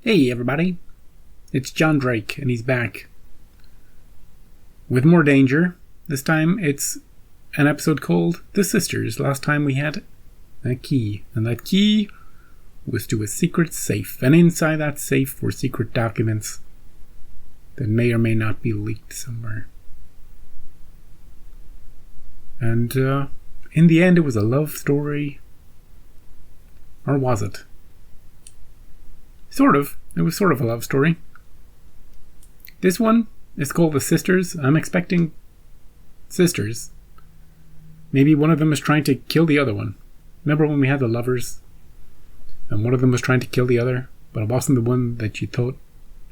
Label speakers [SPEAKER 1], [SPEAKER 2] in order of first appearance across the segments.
[SPEAKER 1] Hey everybody, it's John Drake and he's back with more danger. This time it's an episode called The Sisters. Last time we had a key, and that key was to a secret safe, and inside that safe were secret documents that may or may not be leaked somewhere. And in the end it was a love story. Or was it? Sort of. It was sort of a love story. This one is called The Sisters. I'm expecting sisters. Maybe one of them is trying to kill the other one. Remember when we had the lovers? And one of them was trying to kill the other, but it wasn't the one that you thought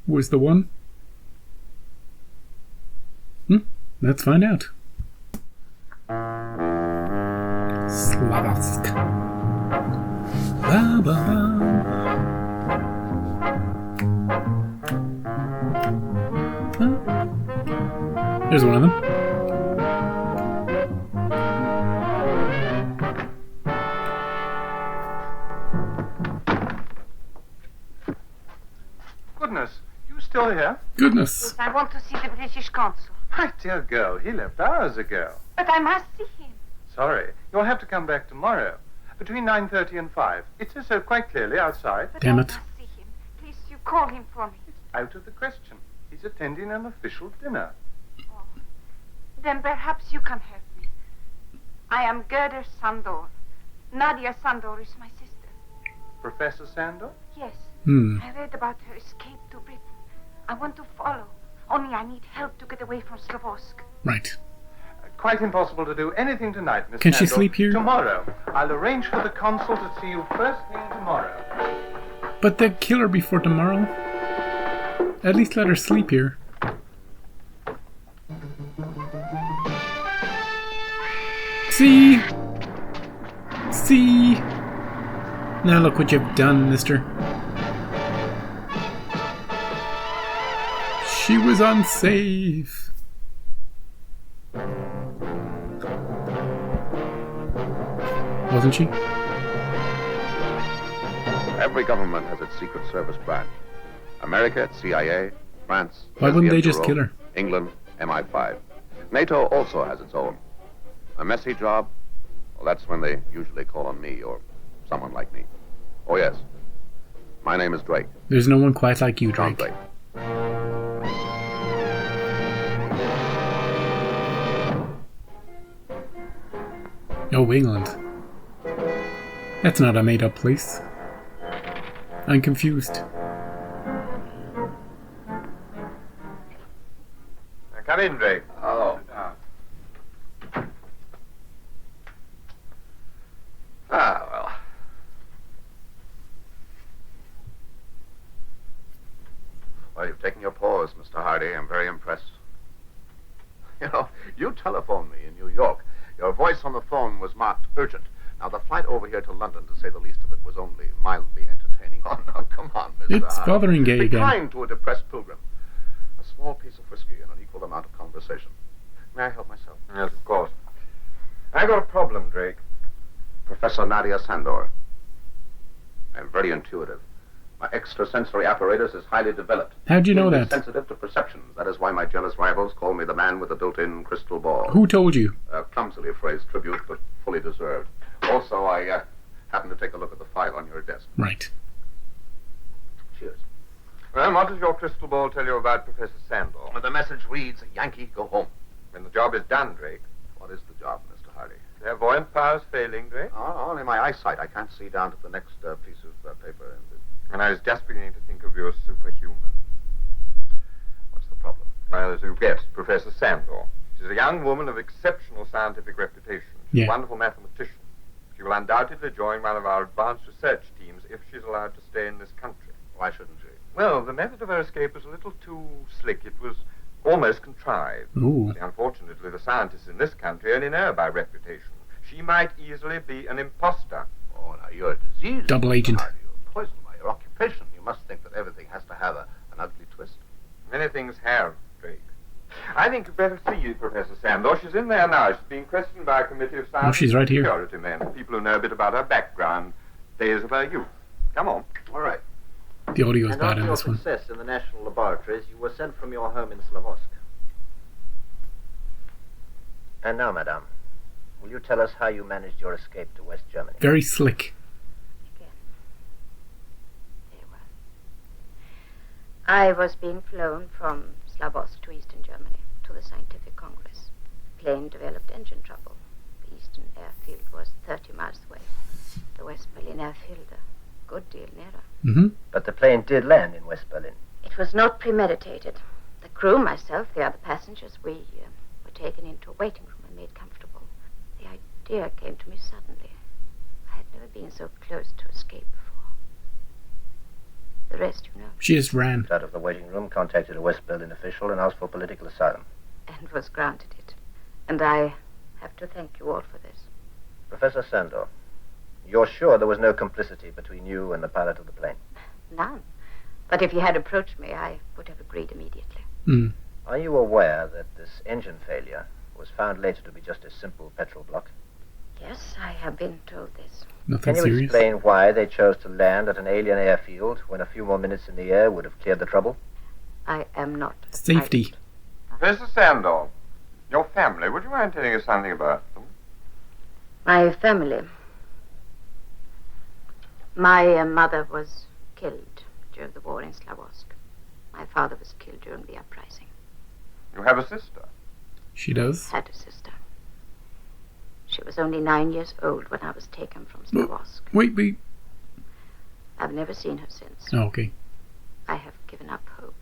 [SPEAKER 1] was the one? Let's find out. Slavask. Ba, ba, ba. There's one of them.
[SPEAKER 2] Goodness, you still here?
[SPEAKER 1] Goodness.
[SPEAKER 3] Yes, I want to see the British consul.
[SPEAKER 2] My dear girl, he left hours ago.
[SPEAKER 3] But I must see him.
[SPEAKER 2] Sorry, you'll have to come back tomorrow. Between 9:30 and 5. It says so quite clearly outside.
[SPEAKER 3] But
[SPEAKER 1] Damn
[SPEAKER 3] I
[SPEAKER 1] it.
[SPEAKER 3] must see him. Please, you call him for me.
[SPEAKER 2] It's out of the question. He's attending an official dinner.
[SPEAKER 3] Oh. Then perhaps you can help me. I am Gerda Sandor. Nadia Sandor is my sister.
[SPEAKER 2] Professor Sandor?
[SPEAKER 3] Yes.
[SPEAKER 1] Hmm.
[SPEAKER 3] I read about her escape to Britain. I want to follow. Only I need help to get away from Slavosk.
[SPEAKER 1] Right.
[SPEAKER 2] Quite impossible to do anything tonight, Miss
[SPEAKER 1] Can she
[SPEAKER 2] Sandor.
[SPEAKER 1] sleep here?
[SPEAKER 2] Tomorrow. I'll arrange for the consul to see you first thing tomorrow.
[SPEAKER 1] But they'll kill her before tomorrow. At least let her sleep here. See? See? Now look what you've done, mister. She was unsafe. Wasn't she?
[SPEAKER 4] Every government has its Secret Service branch. America, it's CIA. France.
[SPEAKER 1] Why wouldn't they
[SPEAKER 4] SDF
[SPEAKER 1] just
[SPEAKER 4] Bureau.
[SPEAKER 1] kill her?
[SPEAKER 4] England, MI5. NATO also has its own. A messy job? Well, that's when they usually call on me or someone like me. Oh, yes. My name is Drake.
[SPEAKER 1] There's no one quite like you,
[SPEAKER 4] John
[SPEAKER 1] Drake.
[SPEAKER 4] Drake.
[SPEAKER 1] Oh, England. That's not a made-up place. I'm confused.
[SPEAKER 2] Come in, Drake.
[SPEAKER 4] Hello. Well. Well, you've taken your pause, Mr. Hardy. I'm very impressed. You know, you telephoned me in New York. Your voice on the phone was marked urgent. Now, the flight over here to London, to say the least of it, was only mildly entertaining. Oh, no, come on, Mr.
[SPEAKER 1] It's
[SPEAKER 4] Hardy.
[SPEAKER 1] Fotheringay
[SPEAKER 4] Be
[SPEAKER 1] again.
[SPEAKER 4] kind to a depressed pilgrim. A small piece of whiskey and an equal amount of conversation. May I help myself?
[SPEAKER 2] Yes, of course. I got a problem, Drake.
[SPEAKER 4] Professor Nadia Sandor. I'm very intuitive. My extrasensory apparatus is highly developed.
[SPEAKER 1] How'd you know
[SPEAKER 4] Keenly
[SPEAKER 1] that?
[SPEAKER 4] Sensitive to perceptions. That is why my jealous rivals call me the man with the built-in crystal ball.
[SPEAKER 1] Who told you?
[SPEAKER 4] A clumsily phrased tribute, but fully deserved. Also, I happened to take a look at the file on your desk.
[SPEAKER 1] Right.
[SPEAKER 4] Cheers.
[SPEAKER 2] Well, what does your crystal ball tell you about Professor Sandor?
[SPEAKER 4] The message reads, Yankee, go home.
[SPEAKER 2] When the job is done, Drake.
[SPEAKER 4] What is the job, Mr. Hardy?
[SPEAKER 2] Clairvoyant powers failing, Drake?
[SPEAKER 4] Oh, only my eyesight. I can't see down to the next piece of paper.
[SPEAKER 2] And I was just beginning to think of you as superhuman.
[SPEAKER 4] What's the problem?
[SPEAKER 2] Well, as you guessed, Professor Sandor. She's a young woman of exceptional scientific reputation. She's
[SPEAKER 1] Yeah.
[SPEAKER 2] a wonderful mathematician. She will undoubtedly join one of our advanced research teams if she's allowed to stay in this country.
[SPEAKER 4] Why shouldn't she?
[SPEAKER 2] Well, the method of her escape was a little too slick. It was almost contrived.
[SPEAKER 1] Ooh.
[SPEAKER 2] See, unfortunately, the scientists in this country only know by reputation. She might easily be an imposter.
[SPEAKER 4] Oh, now you're a disease.
[SPEAKER 1] Double agent.
[SPEAKER 4] Hardy. You're poisoned by your occupation. You must think that everything has to have an ugly twist.
[SPEAKER 2] Many things have, Drake. I think you'd better see Professor Sandor. She's in there now. She's being questioned by a committee of science
[SPEAKER 1] she's right here.
[SPEAKER 2] security men, people who know a bit about her background, days of her youth. Come on.
[SPEAKER 4] All right.
[SPEAKER 1] The audio is
[SPEAKER 5] And
[SPEAKER 1] bad
[SPEAKER 5] after
[SPEAKER 1] in
[SPEAKER 5] your
[SPEAKER 1] this one.
[SPEAKER 5] success in the national laboratories, you were sent from your home in Slavosk. And now, madame, will you tell us how you managed your escape to West Germany?
[SPEAKER 1] Very slick.
[SPEAKER 3] Again. Very well. I was being flown from Slavosk to Eastern Germany to the Scientific Congress. The plane developed engine trouble. The Eastern airfield was 30 miles away. The West Berlin airfield a good deal nearer.
[SPEAKER 1] Mm-hmm.
[SPEAKER 5] But the plane did land in West Berlin.
[SPEAKER 3] It was not premeditated. The crew, myself, the other passengers, we were taken into a waiting room and made comfortable. The idea came to me suddenly. I had never been so close to escape before. The rest you know.
[SPEAKER 1] She just ran.
[SPEAKER 5] Out of the waiting room, contacted a West Berlin official and asked for political asylum.
[SPEAKER 3] And was granted it. And I have to thank you all for this.
[SPEAKER 5] Professor Sandor, you're sure there was no complicity between you and the pilot of the plane?
[SPEAKER 3] None. But if he had approached me, I would have agreed immediately.
[SPEAKER 1] Mm.
[SPEAKER 5] Are you aware that this engine failure was found later to be just a simple petrol block?
[SPEAKER 3] Yes, I have been told this.
[SPEAKER 1] Nothing
[SPEAKER 5] Can you
[SPEAKER 1] serious.
[SPEAKER 5] explain why they chose to land at an alien airfield when a few more minutes in the air would have cleared the trouble?
[SPEAKER 3] I am not. a
[SPEAKER 1] Safety.
[SPEAKER 3] pilot.
[SPEAKER 2] Professor Sandor, your family, would you mind telling us something about them?
[SPEAKER 3] My family. My mother was killed during the war in Slavosk. My father was killed during the uprising.
[SPEAKER 2] You have a sister.
[SPEAKER 1] She does.
[SPEAKER 3] Had a sister. She was only 9 years old when I was taken from Slavosk.
[SPEAKER 1] Wait.
[SPEAKER 3] I've never seen her since.
[SPEAKER 1] Oh, okay.
[SPEAKER 3] I have given up hope.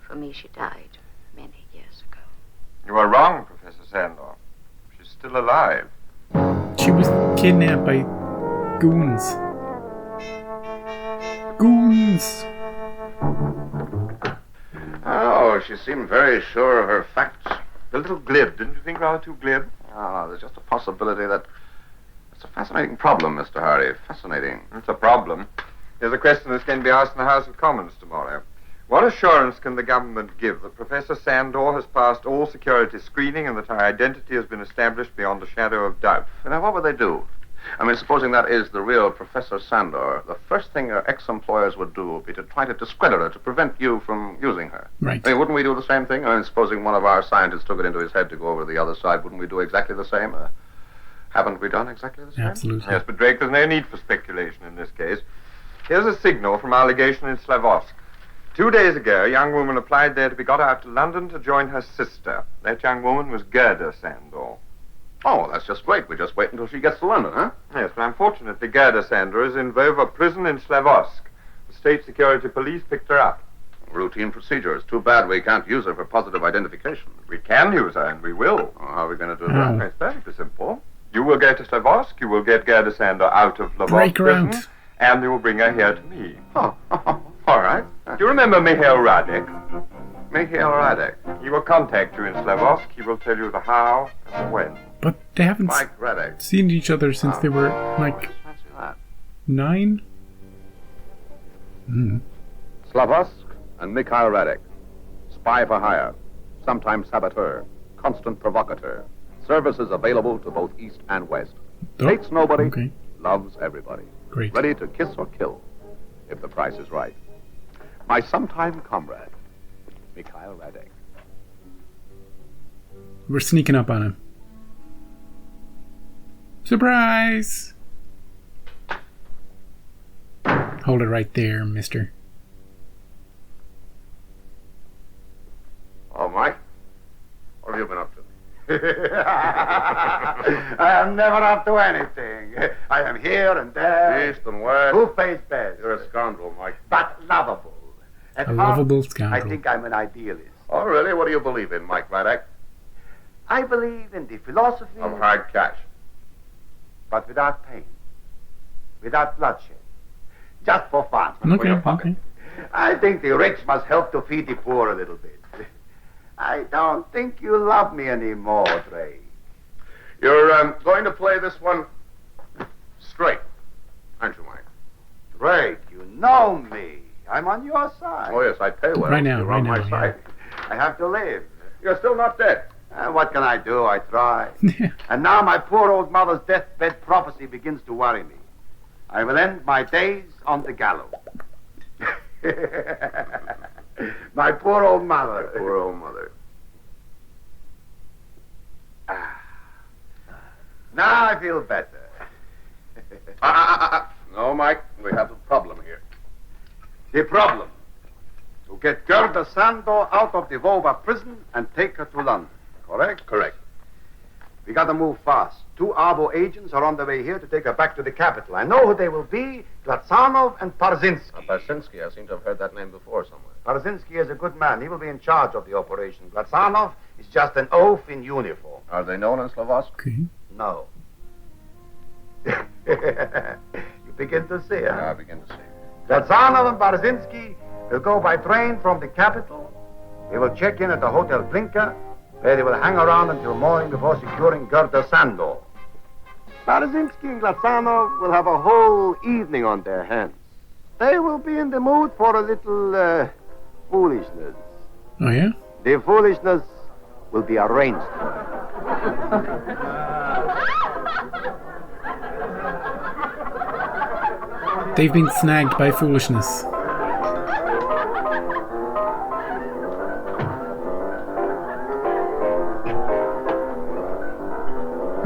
[SPEAKER 3] For me, she died many years ago.
[SPEAKER 2] You are wrong, Professor Sandor. She's still alive.
[SPEAKER 1] She was kidnapped by goons. Goons!
[SPEAKER 4] Oh, she seemed very sure of her facts.
[SPEAKER 2] A little glib, didn't you think rather too glib?
[SPEAKER 4] Oh, there's just a possibility that... It's a fascinating problem, Mr. Hardy. Fascinating.
[SPEAKER 2] It's a problem. There's a question that's going to be asked in the House of Commons tomorrow. What assurance can the government give that Professor Sandor has passed all security screening and that her identity has been established beyond a shadow of doubt?
[SPEAKER 4] Now, what would they do? I mean, supposing that is the real Professor Sandor, the first thing her ex-employers would do would be to try to discredit her, to prevent you from using her.
[SPEAKER 1] Right.
[SPEAKER 4] I mean, wouldn't we do the same thing? I mean, supposing one of our scientists took it into his head to go over to the other side, wouldn't we do exactly the same? Haven't we done exactly the same?
[SPEAKER 1] Absolutely.
[SPEAKER 2] Yes, but Drake, there's no need for speculation in this case. Here's a signal from our legation in Slavosk. 2 days ago, a young woman applied there to be got out to London to join her sister. That young woman was Gerda Sandor.
[SPEAKER 4] Oh, that's just great. We just wait until she gets to London, huh?
[SPEAKER 2] Yes, but unfortunately, Gerda Sandor is in Vova prison in Slavosk. The state security police picked her up.
[SPEAKER 4] Routine procedure. It's too bad we can't use her for positive identification.
[SPEAKER 2] We can use her, and we will.
[SPEAKER 4] Oh, how are we going to do
[SPEAKER 1] Oh.
[SPEAKER 4] that?
[SPEAKER 2] It's perfectly simple. You will go to Slavosk, you will get Gerda Sandor out of Lvov
[SPEAKER 1] Break her
[SPEAKER 2] prison,
[SPEAKER 1] out.
[SPEAKER 2] and you will bring her here to me.
[SPEAKER 4] Oh, all right.
[SPEAKER 2] Do you remember Mikhail Radek?
[SPEAKER 4] Mikhail Radek.
[SPEAKER 2] He will contact you in Slavosk. He will tell you the how and the when.
[SPEAKER 1] But they haven't
[SPEAKER 4] Mike Radek.
[SPEAKER 1] seen each other since they were, like,
[SPEAKER 4] Just fancy that.
[SPEAKER 1] 9?
[SPEAKER 4] Slavosk and Mikhail Radek. Spy for hire. Sometimes saboteur. Constant provocateur. Services available to both East and West.
[SPEAKER 1] Oh,
[SPEAKER 4] Hates nobody.
[SPEAKER 1] okay.
[SPEAKER 4] Loves everybody.
[SPEAKER 1] Great.
[SPEAKER 4] Ready to kiss or kill, if the price is right. My sometime comrade, Mikhail Radek.
[SPEAKER 1] We're sneaking up on him. Surprise! Hold it right there, mister.
[SPEAKER 4] Oh, Mike, what have you been up to?
[SPEAKER 6] I am never up to anything. I am here and there.
[SPEAKER 4] East and West.
[SPEAKER 6] Who pays best?
[SPEAKER 4] You're a scoundrel, Mike.
[SPEAKER 6] But lovable. At
[SPEAKER 1] A
[SPEAKER 6] heart,
[SPEAKER 1] lovable
[SPEAKER 6] I
[SPEAKER 1] scoundrel.
[SPEAKER 6] think I'm an idealist.
[SPEAKER 4] Oh, really? What do you believe in, Mike Radek?
[SPEAKER 6] I believe in the philosophy
[SPEAKER 4] Of hard cash.
[SPEAKER 6] but without pain, without bloodshed, just for fun.
[SPEAKER 1] Okay,
[SPEAKER 4] your pocket.
[SPEAKER 1] okay.
[SPEAKER 6] I think the rich must help to feed the poor a little bit. I don't think you love me anymore, Drake.
[SPEAKER 4] You're going to play this one straight, aren't you, Mike?
[SPEAKER 6] Drake, you know me. I'm on your side.
[SPEAKER 4] Oh, yes, I pay well.
[SPEAKER 1] Right now,
[SPEAKER 4] You're
[SPEAKER 1] right
[SPEAKER 4] on
[SPEAKER 1] now,
[SPEAKER 4] my side.
[SPEAKER 6] I have to live.
[SPEAKER 4] You're still not dead.
[SPEAKER 6] What can I do? I try. And now my poor old mother's deathbed prophecy begins to worry me. I will end my days on the gallows. My poor old mother.
[SPEAKER 4] Poor old mother.
[SPEAKER 6] Now I feel better.
[SPEAKER 4] No, Mike, we have a problem here.
[SPEAKER 6] The problem: to get Gerda Sandor out of the Vova prison and take her to London. Correct?
[SPEAKER 4] Correct.
[SPEAKER 6] We gotta move fast. 2 Arbo agents are on their way here to take her back to the capital. I know who they will be: Glatsanov and Parzinsky.
[SPEAKER 5] Parzinsky, I seem to have heard that name before somewhere.
[SPEAKER 6] Parzinsky is a good man. He will be in charge of the operation. Glatsanov is just an oaf in uniform.
[SPEAKER 4] Are they known in Slavosk?
[SPEAKER 1] Okay.
[SPEAKER 6] No. You begin to see, huh?
[SPEAKER 4] I begin to see.
[SPEAKER 6] Glatsanov and Parzinsky will go by train from the capital. They will check in at the Hotel Blinka, where they will hang around until morning before securing Gerda Sandor. Parzinsky and Glatsanov will have a whole evening on their hands. They will be in the mood for a little foolishness.
[SPEAKER 1] Oh, yeah?
[SPEAKER 6] The foolishness will be arranged.
[SPEAKER 1] They've been snagged by foolishness.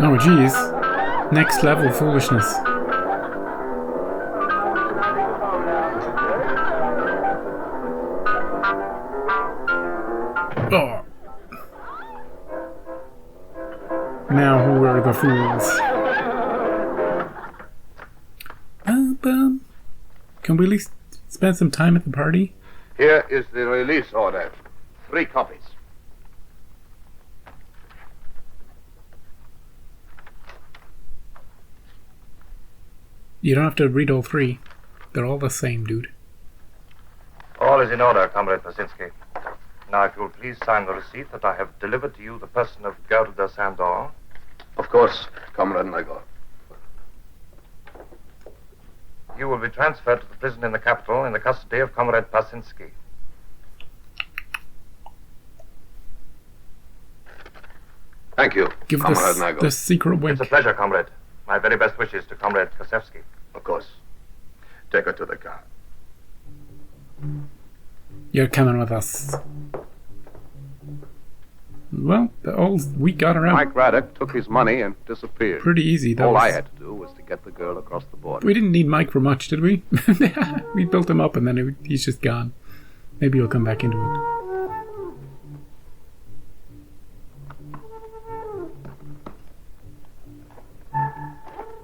[SPEAKER 1] Oh, geez. Next level foolishness. Oh. Now who are the fools? Bum. Can we at least spend some time at the party?
[SPEAKER 4] Here is the release order. 3 copies.
[SPEAKER 1] You don't have to read all 3. They're all the same, dude.
[SPEAKER 7] All is in order, Comrade Parzinsky. Now, if you will please sign the receipt that I have delivered to you the person of Gerda Sandor.
[SPEAKER 4] Of course, Comrade Nagor.
[SPEAKER 7] You will be transferred to the prison in the capital in the custody of Comrade Parzinsky.
[SPEAKER 4] Thank you,
[SPEAKER 1] Give
[SPEAKER 4] Comrade
[SPEAKER 1] the
[SPEAKER 4] Nagor.
[SPEAKER 1] secret
[SPEAKER 7] It's
[SPEAKER 1] wink.
[SPEAKER 7] a pleasure, comrade. My very best wishes to Comrade Kosevsky.
[SPEAKER 4] Of course. Take her to the car.
[SPEAKER 1] You're coming with us. Well, we got her out.
[SPEAKER 4] Mike Raddock took his money and disappeared.
[SPEAKER 1] Pretty easy.
[SPEAKER 4] All I had to do was to get the girl across the border.
[SPEAKER 1] We didn't need Mike for much, did we? We built him up and then he's just gone. Maybe he'll come back into it.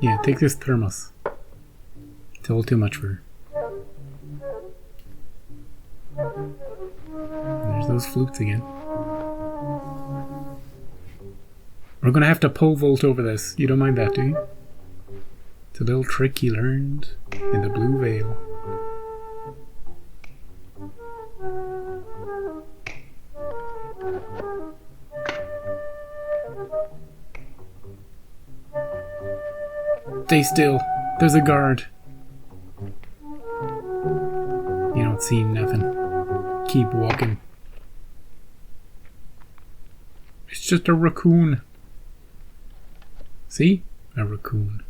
[SPEAKER 1] Yeah, take this thermos. It's all too much for her. And there's those flutes again. We're gonna have to pole vault over this. You don't mind that, do you? It's a little trick he learned in the Blue Veil. Stay still. There's a guard. You don't see nothing. Keep walking. It's just a raccoon. See? A raccoon.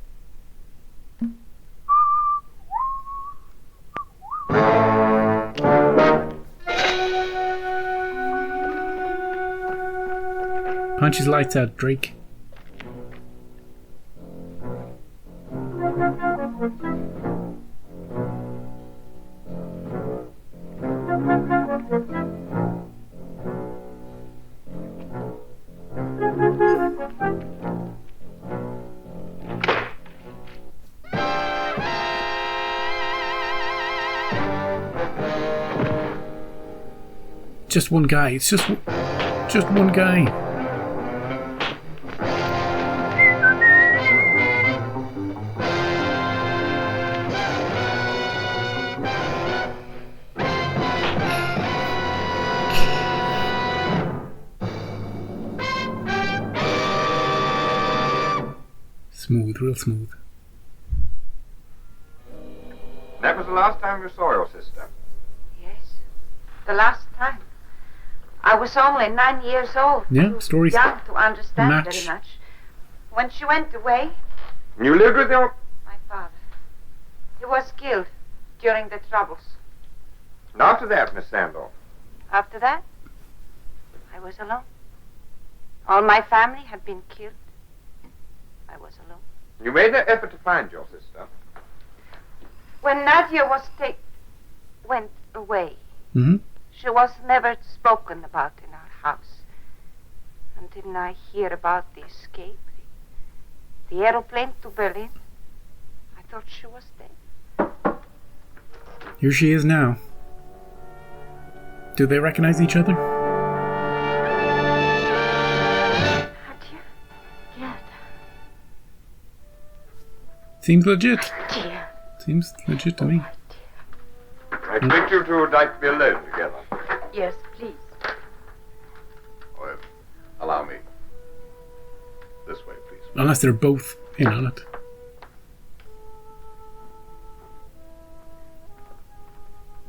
[SPEAKER 1] Punch his lights out, Drake. Just one guy. It's just one guy. Smooth, real smooth.
[SPEAKER 2] That was the last time you saw your sister.
[SPEAKER 3] Yes. The last time. I was only 9 years old.
[SPEAKER 1] Yeah,
[SPEAKER 3] too
[SPEAKER 1] stories
[SPEAKER 3] young to understand
[SPEAKER 1] match.
[SPEAKER 3] very much. When she went away,
[SPEAKER 2] You lived with your...
[SPEAKER 3] my father. He was killed during the troubles.
[SPEAKER 2] And after that, Miss Sandor?
[SPEAKER 3] After that, I was alone. All my family had been killed. I was alone.
[SPEAKER 2] You made no effort to find your sister.
[SPEAKER 3] When Nadia went away,
[SPEAKER 1] Mm-hmm.
[SPEAKER 3] she was never spoken about in our house. Until I hear about the escape, the aeroplane to Berlin, I thought she was dead.
[SPEAKER 1] Here she is now. Do they recognize each other?
[SPEAKER 3] Nadia? Gerda.
[SPEAKER 1] Seems legit.
[SPEAKER 3] Dear.
[SPEAKER 1] Seems legit to me.
[SPEAKER 2] I expect you two would like to be alone together.
[SPEAKER 3] Yes, please.
[SPEAKER 4] Oh, allow me. This way, please.
[SPEAKER 1] Unless they're both in on it.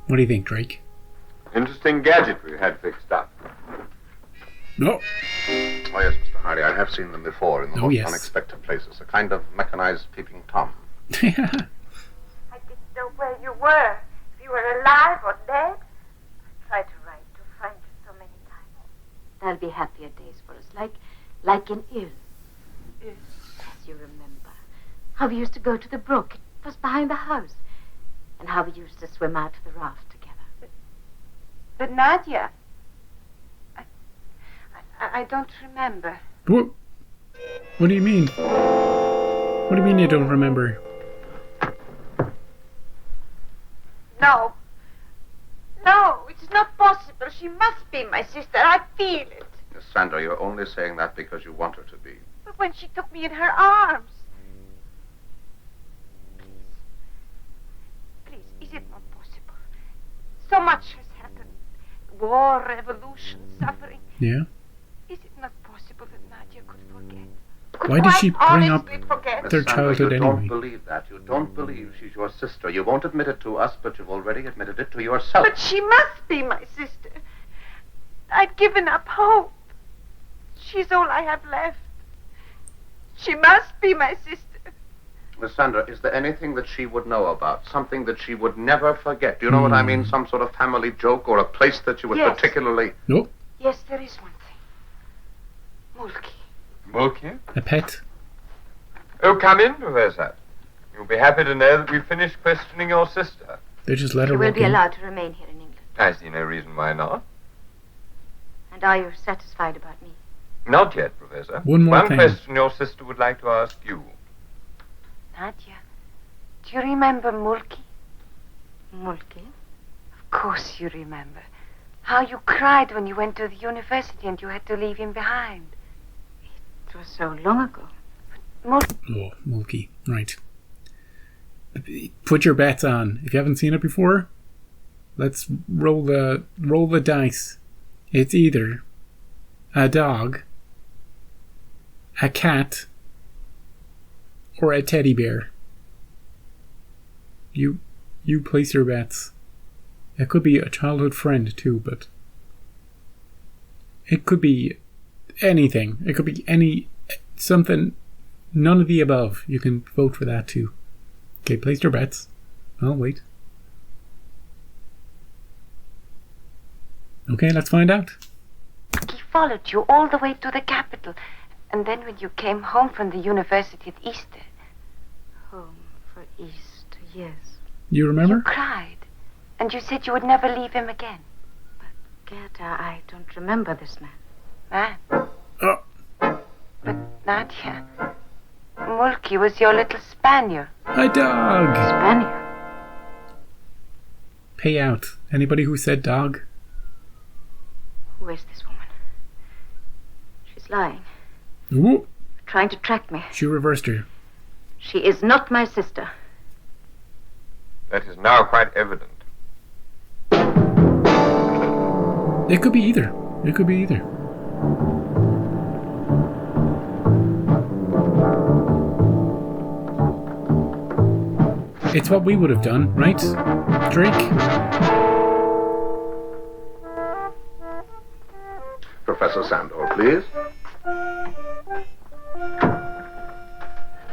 [SPEAKER 1] What do you think, Drake?
[SPEAKER 2] Interesting gadget we had fixed up.
[SPEAKER 1] No.
[SPEAKER 4] Oh, yes, Mr. Hardy, I have seen them before in the
[SPEAKER 1] Oh,
[SPEAKER 4] most
[SPEAKER 1] yes.
[SPEAKER 4] unexpected places. A kind of mechanized peeping Tom.
[SPEAKER 3] I didn't know where you were. If you were alive or dead. I tried to write to find you so many times. There'll be happier days for us, like in Ile. Yes, you remember. How we used to go to the brook. It was behind the house. And how we used to swim out to the raft together. But Nadia, I don't remember.
[SPEAKER 1] What? What do you mean? What do you mean you don't remember?
[SPEAKER 3] No. No, it's not possible. She must be my sister. I feel it.
[SPEAKER 4] Miss Sandor, you're only saying that because you want her to be.
[SPEAKER 3] But when she took me in her arms. Please, is it not possible? So much has happened. War, revolution, suffering.
[SPEAKER 1] Yeah?
[SPEAKER 3] Is it not possible that Nadia could forget?
[SPEAKER 1] Why did she bring up
[SPEAKER 3] forget?
[SPEAKER 1] their
[SPEAKER 4] Miss Sandor,
[SPEAKER 1] childhood
[SPEAKER 4] you
[SPEAKER 1] anyway?
[SPEAKER 4] don't believe that. You don't believe she's your sister. You won't admit it to us, but you've already admitted it to yourself.
[SPEAKER 3] But she must be my sister. I'd given up hope. She's all I have left. She must be my sister.
[SPEAKER 4] Miss Sandor, is there anything that she would know about? Something that she would never forget? Do you know what I mean? Some sort of family joke or a place that she would
[SPEAKER 3] Yes.
[SPEAKER 4] particularly...
[SPEAKER 1] Nope.
[SPEAKER 3] Yes, there is one thing. Mulki.
[SPEAKER 2] Mulki?
[SPEAKER 1] A pet.
[SPEAKER 2] Oh, come in, Professor. You'll be happy to know that we've finished questioning your sister.
[SPEAKER 1] They just let
[SPEAKER 3] She
[SPEAKER 1] her
[SPEAKER 3] will
[SPEAKER 1] walk
[SPEAKER 3] be
[SPEAKER 1] in.
[SPEAKER 3] allowed to remain here in England.
[SPEAKER 2] I see no reason why not.
[SPEAKER 3] And are you satisfied about me?
[SPEAKER 2] Not yet, Professor.
[SPEAKER 1] One more thing.
[SPEAKER 2] question your sister would like to ask you.
[SPEAKER 3] Nadia, do you remember Mulki? Mulki? Of course you remember. How you cried when you went to the university and you had to leave him behind. It was so long ago. Mulki.
[SPEAKER 1] Oh, Mulkey. Right. Put your bets on. If you haven't seen it before, let's roll the dice. It's either a dog, a cat, or a teddy bear. You place your bets. It could be a childhood friend too, but it could be anything. It could be something. None of the above. You can vote for that too. Okay, place your bets. I'll wait. Okay, let's find out.
[SPEAKER 3] He followed you all the way to the capital. And then when you came home from the university at Easter. Home for Easter, yes.
[SPEAKER 1] You remember?
[SPEAKER 3] You cried. And you said you would never leave him again. But, Gerda, I don't remember this man. Man?
[SPEAKER 1] Oh.
[SPEAKER 3] But, Nadia, Mulki was your little spaniel.
[SPEAKER 1] A dog!
[SPEAKER 3] Spaniel?
[SPEAKER 1] Pay out. Anybody who said dog?
[SPEAKER 3] Who is this woman? She's lying.
[SPEAKER 1] Ooh,
[SPEAKER 3] Trying to track me.
[SPEAKER 1] she reversed her.
[SPEAKER 3] She is not my sister.
[SPEAKER 2] That is now quite evident.
[SPEAKER 1] It could be either. It could be either. It's what we would have done, right, Drake?
[SPEAKER 4] Professor Sandor, please.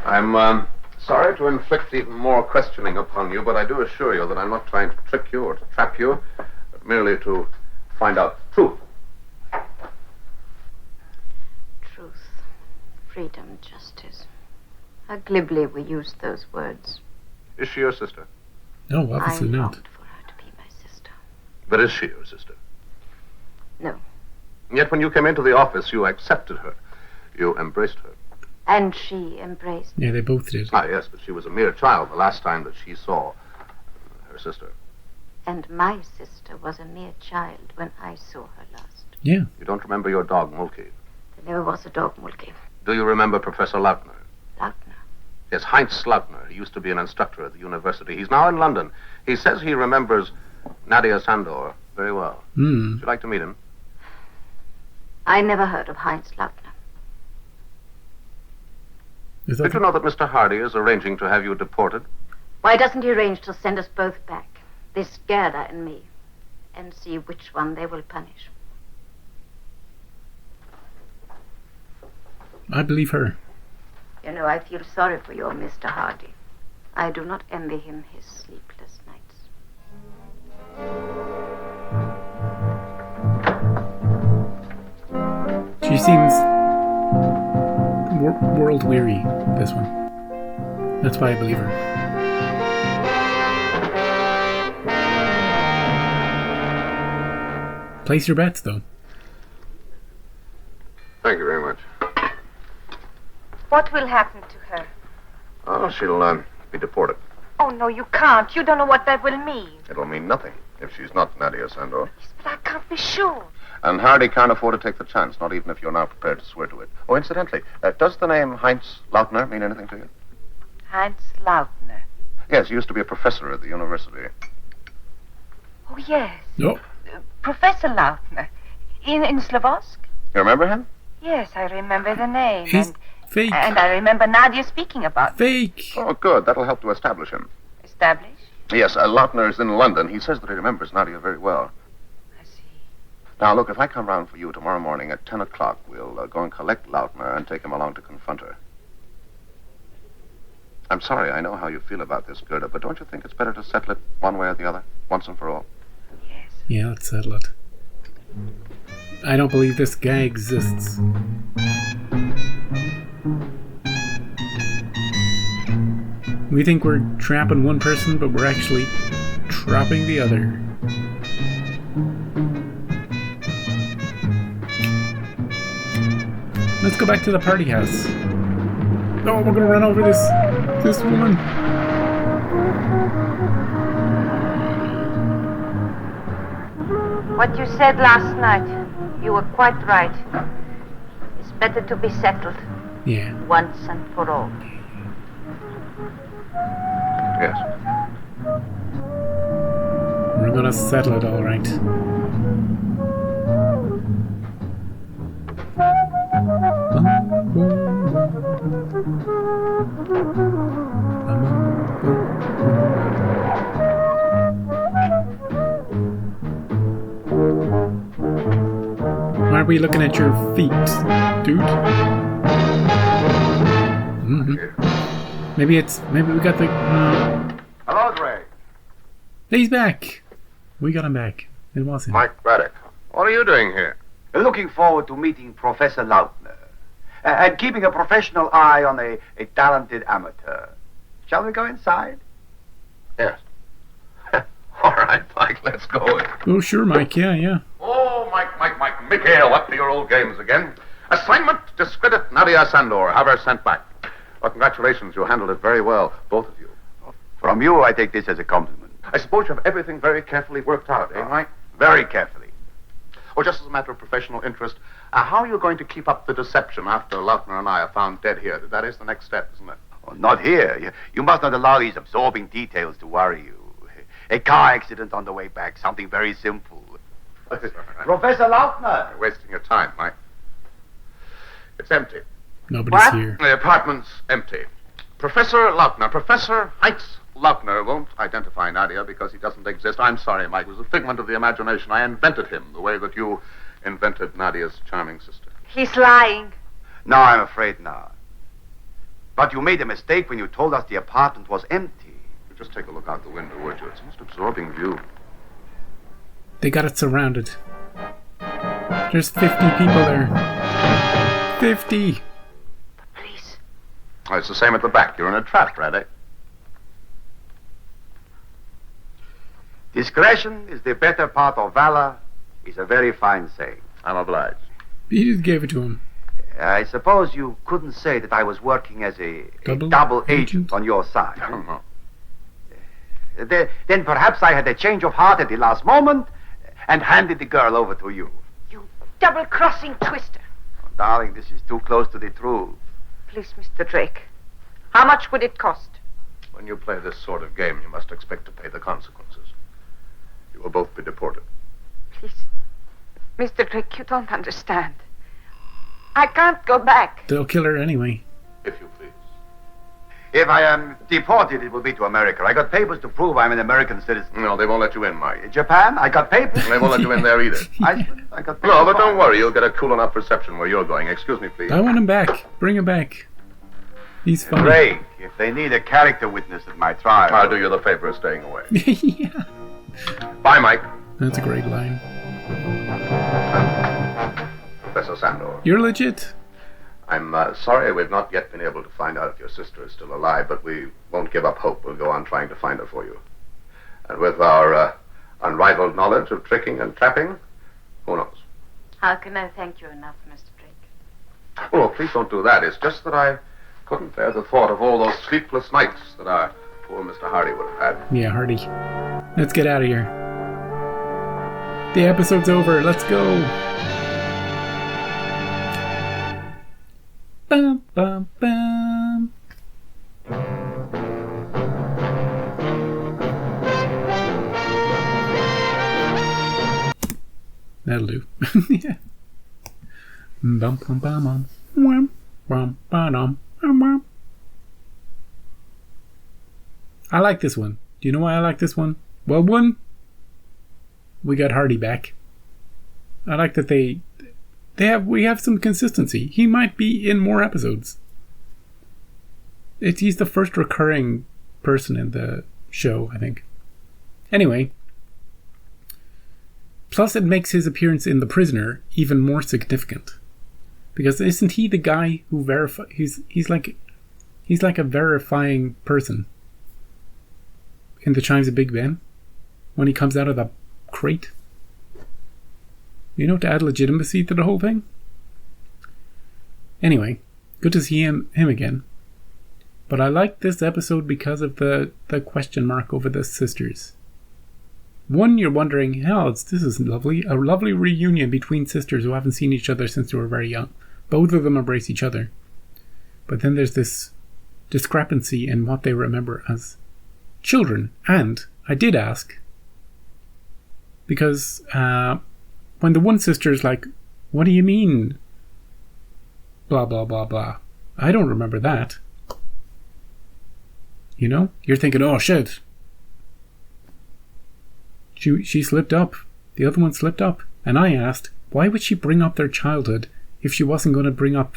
[SPEAKER 4] I'm Sorry to inflict even more questioning upon you, but I do assure you that I'm not trying to trick you or to trap you, but merely to find out the truth.
[SPEAKER 3] Truth, freedom, justice. How glibly we use those words.
[SPEAKER 4] Is she your sister?
[SPEAKER 1] No, obviously
[SPEAKER 3] I
[SPEAKER 1] not.
[SPEAKER 3] longed for her to be my sister.
[SPEAKER 4] But is she your sister?
[SPEAKER 3] No.
[SPEAKER 4] And yet when you came into the office, you accepted her. You embraced her.
[SPEAKER 3] And she embraced me.
[SPEAKER 1] Yeah, they both did.
[SPEAKER 4] Ah, yes, but she was a mere child the last time that she saw her sister.
[SPEAKER 3] And my sister was a mere child when I saw her last.
[SPEAKER 1] Yeah.
[SPEAKER 4] You don't remember your dog, Mulkey.
[SPEAKER 3] There never was a dog, Mulkey.
[SPEAKER 4] Do you remember Professor Lautner?
[SPEAKER 3] Lautner.
[SPEAKER 4] Yes, Heinz Lautner. He used to be an instructor at the university. He's now in London. He says he remembers Nadia Sandor very well.
[SPEAKER 1] Hmm.
[SPEAKER 4] Would you like to meet him?
[SPEAKER 3] I never heard of Heinz Lautner.
[SPEAKER 1] Is
[SPEAKER 4] Did
[SPEAKER 1] that
[SPEAKER 4] you know that Mr. Hardy is arranging to have you deported?
[SPEAKER 3] Why doesn't he arrange to send us both back, this Gerda and me, and see which one they will punish?
[SPEAKER 1] I believe her.
[SPEAKER 3] You know, I feel sorry for your Mr. Hardy. I do not envy him his sleepless nights.
[SPEAKER 1] She seems world weary, this one. That's why I believe her. Place your bets, though.
[SPEAKER 4] Thank you very much.
[SPEAKER 8] What will happen to her?
[SPEAKER 4] Oh, she'll be deported.
[SPEAKER 8] Oh, no, you can't. You don't know what that will mean.
[SPEAKER 4] It'll mean nothing if she's not Nadia Sandor.
[SPEAKER 8] Yes, but I can't be sure.
[SPEAKER 4] And Hardy can't afford to take the chance, not even if you're now prepared to swear to it. Oh, incidentally, does the name Heinz Lautner mean anything to you?
[SPEAKER 8] Heinz Lautner.
[SPEAKER 4] Yes, he used to be a professor at the university.
[SPEAKER 8] Oh, yes.
[SPEAKER 1] Oh,
[SPEAKER 8] Professor Lautner. In Slavosk?
[SPEAKER 4] You remember him?
[SPEAKER 8] Yes, I remember the name.
[SPEAKER 1] he's fake.
[SPEAKER 8] And I remember Nadia speaking about it.
[SPEAKER 1] Fake.
[SPEAKER 4] Oh, good. That'll help to establish him.
[SPEAKER 8] Established?
[SPEAKER 4] Yes, Lautner is in London. He says that he remembers Nadia very well.
[SPEAKER 8] I see.
[SPEAKER 4] Now, look, if I come round for you tomorrow morning at 10 o'clock, we'll go and collect Lautner and take him along to confront her. I'm sorry, I know how you feel about this, Gerda, but don't you think it's better to settle it one way or the other, once and for all?
[SPEAKER 8] Yes.
[SPEAKER 1] Yeah, let's settle it. I don't believe this guy exists. We think we're trapping one person, but we're actually trapping the other. Let's go back to the party house. Oh, we're gonna run over this woman.
[SPEAKER 8] What you said last night, you were quite right. It's better to be settled
[SPEAKER 1] Yeah.
[SPEAKER 8] once and for all.
[SPEAKER 4] Yes.
[SPEAKER 1] We're gonna settle it all right. Why are we looking at your feet, dude? Maybe we got the.
[SPEAKER 6] Hello, Dre.
[SPEAKER 1] He's back. We got him back. It was him.
[SPEAKER 4] Mike Braddock. What are you doing here?
[SPEAKER 6] Looking forward to meeting Professor Lautner and keeping a professional eye on a talented amateur. Shall we go inside?
[SPEAKER 4] Yes. All right, Mike, let's go in.
[SPEAKER 1] Oh, sure, Mike. Yeah.
[SPEAKER 4] Oh, Mike, Mikhail, up to your old games again. Assignment, discredit Nadia Sandor. Have her sent back. Well, congratulations, you handled it very well, both of you.
[SPEAKER 6] From you, I take this as a compliment.
[SPEAKER 4] I suppose you have everything very carefully worked out, eh, Mike?
[SPEAKER 6] Very carefully.
[SPEAKER 4] Or just as a matter of professional interest, how are you going to keep up the deception after Lautner and I are found dead here? That is the next step, isn't it?
[SPEAKER 6] Oh, not here. You must not allow these absorbing details to worry you. A car accident on the way back, something very simple. Professor Lautner!
[SPEAKER 4] You're wasting your time, Mike. It's empty.
[SPEAKER 1] Nobody's
[SPEAKER 8] What?
[SPEAKER 1] here.
[SPEAKER 4] The apartment's empty. Professor Heinz Lautner won't identify Nadia because he doesn't exist. I'm sorry, Mike. It was a figment of the imagination. I invented him the way that you invented Nadia's charming sister.
[SPEAKER 8] He's lying.
[SPEAKER 6] No, I'm afraid not. But you made a mistake when you told us the apartment was empty.
[SPEAKER 4] Just take a look out the window, would you? It's the most absorbing view.
[SPEAKER 1] They got it surrounded. There's 50 people there. 50!
[SPEAKER 8] Please.
[SPEAKER 4] Oh, it's the same at the back. You're in a trap, Bradley.
[SPEAKER 6] Discretion is the better part of valor is a very fine saying.
[SPEAKER 4] I'm obliged.
[SPEAKER 1] He just gave it to him.
[SPEAKER 6] I suppose you couldn't say that I was working as a
[SPEAKER 1] Double
[SPEAKER 6] double
[SPEAKER 1] agent?
[SPEAKER 6] agent on your side.
[SPEAKER 4] No.
[SPEAKER 6] Then perhaps I had a change of heart at the last moment and handed the girl over to you.
[SPEAKER 8] You double-crossing twister.
[SPEAKER 6] Oh, darling, this is too close to the truth.
[SPEAKER 8] Please, Mr. Drake. How much would it cost?
[SPEAKER 4] When you play this sort of game, you must expect to pay the consequences. You will both be deported.
[SPEAKER 8] Please. Mr. Drake, you don't understand. I can't go back.
[SPEAKER 1] They'll kill her anyway.
[SPEAKER 4] If you please.
[SPEAKER 6] If I am deported, it will be to America. I got papers to prove I'm an American citizen.
[SPEAKER 4] No, they won't let you in, Mike.
[SPEAKER 6] Japan, I got papers.
[SPEAKER 4] They won't let you in there either.
[SPEAKER 6] I got papers.
[SPEAKER 4] No, but don't worry. You'll get a cool enough reception where you're going. Excuse me, please.
[SPEAKER 1] I want him back. Bring him back. He's funny.
[SPEAKER 6] Drake, if they need a character witness at my trial...
[SPEAKER 4] I'll do you the favor of staying away.
[SPEAKER 1] Yeah.
[SPEAKER 4] Bye, Mike.
[SPEAKER 1] That's a great line.
[SPEAKER 4] Professor Sandor.
[SPEAKER 1] You're legit.
[SPEAKER 4] I'm sorry we've not yet been able to find out if your sister is still alive, but we won't give up hope. We'll go on trying to find her for you. And with our unrivaled knowledge of tricking and trapping, who knows?
[SPEAKER 8] How can I thank you enough, Mr. Drake?
[SPEAKER 4] Oh, please don't do that. It's just that I couldn't bear the thought of all those sleepless nights that our poor Mr. Hardy would have had.
[SPEAKER 1] Yeah, Hardy. Let's get out of here. The episode's over. Let's go. Bum, bum, bum. That'll do. Yeah. Bum, bum, bum, bum. Wham, wham, ba-dum, wham, wham. I like this one. Do you know why I like this one? Well, one, we got Hardy back. I like that we have some consistency. He might be in more episodes. He's the first recurring person in the show, I think. Anyway, plus it makes his appearance in The Prisoner even more significant, because isn't he the guy who he's like a verifying person in The Chimes of Big Ben when he comes out of the crate? You know, to add legitimacy to the whole thing. Anyway, good to see him again. But I like this episode because of the question mark over the sisters. One, you're wondering, hell, this is lovely. A lovely reunion between sisters who haven't seen each other since they were very young. Both of them embrace each other. But then there's this discrepancy in what they remember as children. And I did ask, because when the one sister's like, what do you mean? Blah, blah, blah, blah. I don't remember that. You know? You're thinking, oh, shit. She slipped up. The other one slipped up. And I asked, why would she bring up their childhood if she wasn't going to bring up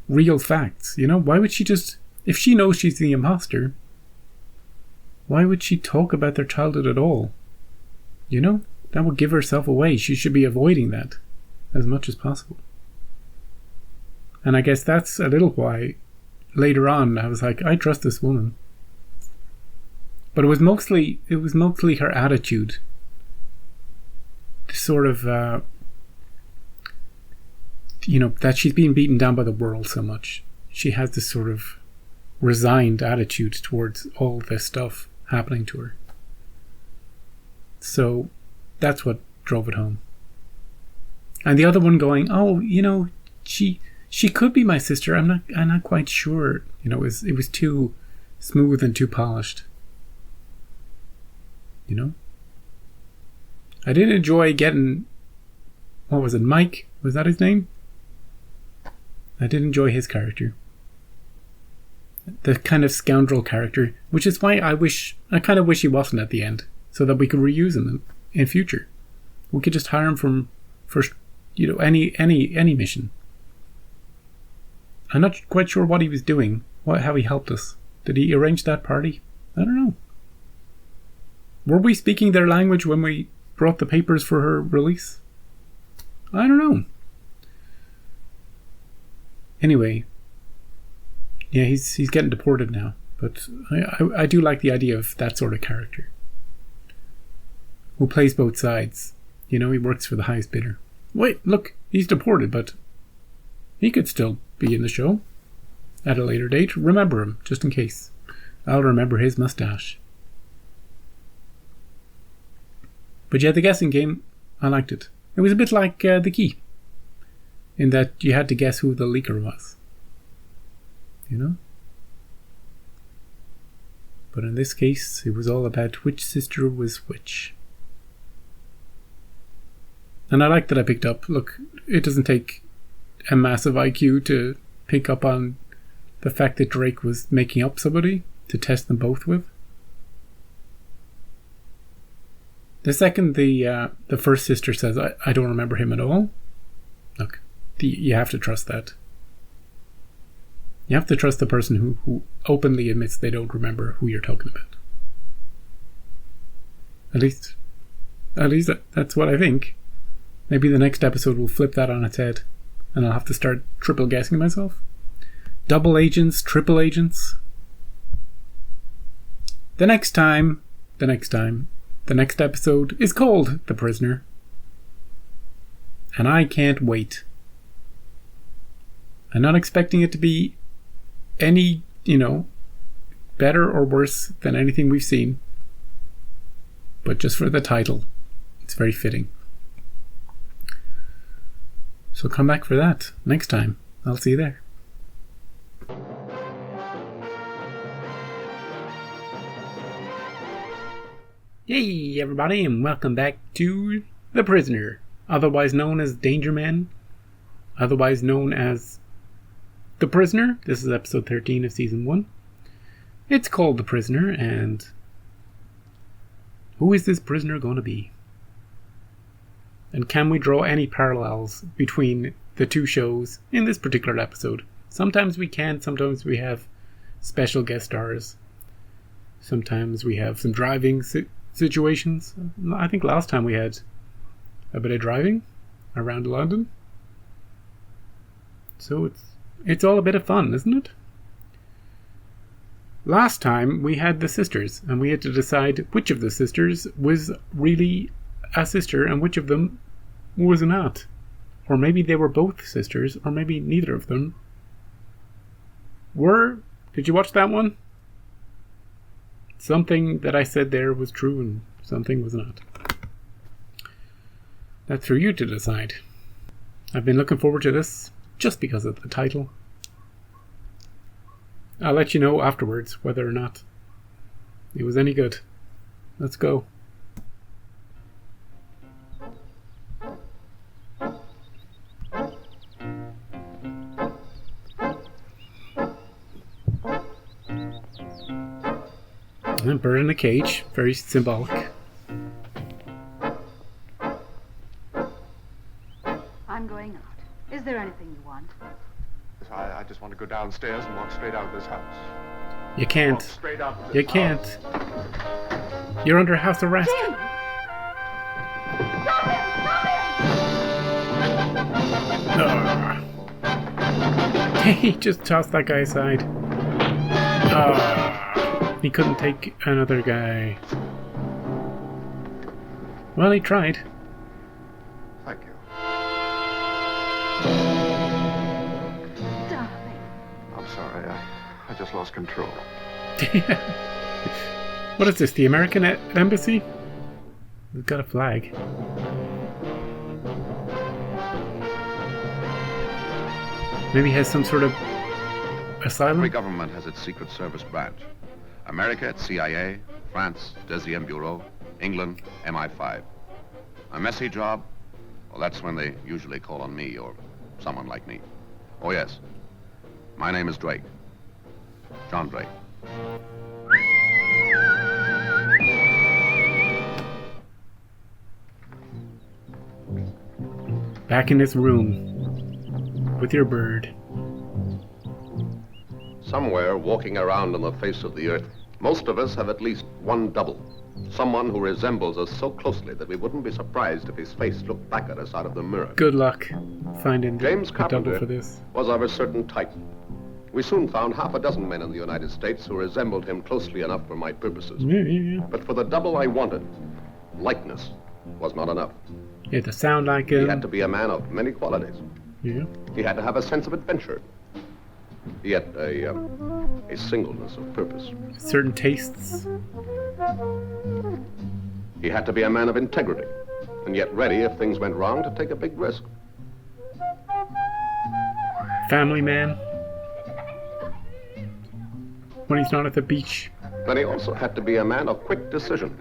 [SPEAKER 1] real facts? You know? Why would she just... If she knows she's the imposter, why would she talk about their childhood at all? You know? That would give herself away. She should be avoiding that as much as possible. And I guess that's a little why later on I was like, I trust this woman. But it was mostly her attitude. This sort of that she's being beaten down by the world so much. She has this sort of resigned attitude towards all this stuff happening to her. So that's what drove it home. And the other one going, oh, she could be my sister. I'm not quite sure. It was too smooth and too polished. I did enjoy getting, what was it, Mike? Was that his name? I did enjoy his character. The kind of scoundrel character, which is why I kind of wish he wasn't at the end, so that we could reuse him in future. We could just hire him for any mission. I'm not quite sure what he was doing, how he helped us. Did he arrange that party? I don't know. Were we speaking their language when we brought the papers for her release? I don't know. Anyway, yeah, he's getting deported now, but I do like the idea of that sort of character who plays both sides. You know, he works for the highest bidder. Wait, look, he's deported, but he could still be in the show at a later date. Remember him, just in case. I'll remember his mustache. But yeah, the guessing game, I liked it. It was a bit like The Key, in that you had to guess who the leaker was. You know? But in this case, it was all about which sister was which. And I like that I picked up, look, it doesn't take a massive IQ to pick up on the fact that Drake was making up somebody to test them both with. The second the first sister says, I don't remember him at all, look, you have to trust that. You have to trust the person who openly admits they don't remember who you're talking about. At least that's what I think. Maybe the next episode will flip that on its head, and I'll have to start triple guessing myself. Double agents, triple agents. The next episode is called The Prisoner. And I can't wait. I'm not expecting it to be any, better or worse than anything we've seen. But just for the title, it's very fitting. So come back for that next time. I'll see you there. Hey everybody, and welcome back to The Prisoner, otherwise known as Danger Man, otherwise known as The Prisoner. This is episode 13 of season 1. It's called The Prisoner, and who is this prisoner going to be? And can we draw any parallels between the two shows in this particular episode? Sometimes we can, sometimes we have special guest stars. Sometimes we have some driving situations. I think last time we had a bit of driving around London. So it's all a bit of fun, isn't it? Last time we had the sisters, and we had to decide which of the sisters was really a sister and which of them was not. Or maybe they were both sisters, or maybe neither of them were. Did you watch that one? Something that I said there was true and something was not. That's for you to decide. I've been looking forward to this just because of the title. I'll let you know afterwards whether or not it was any good. Let's go. And bird in a cage, very symbolic.
[SPEAKER 9] I'm going out. Is there anything you want?
[SPEAKER 4] I just want to go downstairs and walk straight out of this house.
[SPEAKER 1] You can't.
[SPEAKER 4] Walk straight out of this
[SPEAKER 1] You can't.
[SPEAKER 4] house.
[SPEAKER 1] You're under house arrest.
[SPEAKER 9] Jim!
[SPEAKER 1] He just tossed that guy aside. He couldn't take another guy. Well, he tried.
[SPEAKER 4] Thank you.
[SPEAKER 9] Darling.
[SPEAKER 4] I'm sorry. I just lost control.
[SPEAKER 1] What is this, the American embassy? We've got a flag. Maybe he has some sort of asylum?
[SPEAKER 4] Every government has its Secret Service branch. America, it's CIA. France, Deuxième Bureau. England, MI5. A messy job? Well, that's when they usually call on me or someone like me. Oh, yes. My name is Drake. John Drake.
[SPEAKER 1] Back in this room with your bird.
[SPEAKER 10] Somewhere walking around on the face of the earth, most of us have at least one double. Someone who resembles us so closely that we wouldn't be surprised if his face looked back at us out of the mirror.
[SPEAKER 1] Good luck finding
[SPEAKER 10] James
[SPEAKER 1] a double
[SPEAKER 10] Carpenter
[SPEAKER 1] for this.
[SPEAKER 10] was of a certain type. We soon found half a dozen men in the United States who resembled him closely enough for my purposes.
[SPEAKER 1] Yeah.
[SPEAKER 10] But for the double I wanted, likeness was not enough.
[SPEAKER 1] He had to sound like
[SPEAKER 10] He
[SPEAKER 1] him.
[SPEAKER 10] had to be a man of many qualities.
[SPEAKER 1] Yeah.
[SPEAKER 10] He had to have a sense of adventure. He had a singleness of purpose.
[SPEAKER 1] Certain tastes.
[SPEAKER 10] He had to be a man of integrity, and yet ready, if things went wrong, to take a big risk.
[SPEAKER 1] Family man. When he's not at the beach.
[SPEAKER 10] Then he also had to be a man of quick decision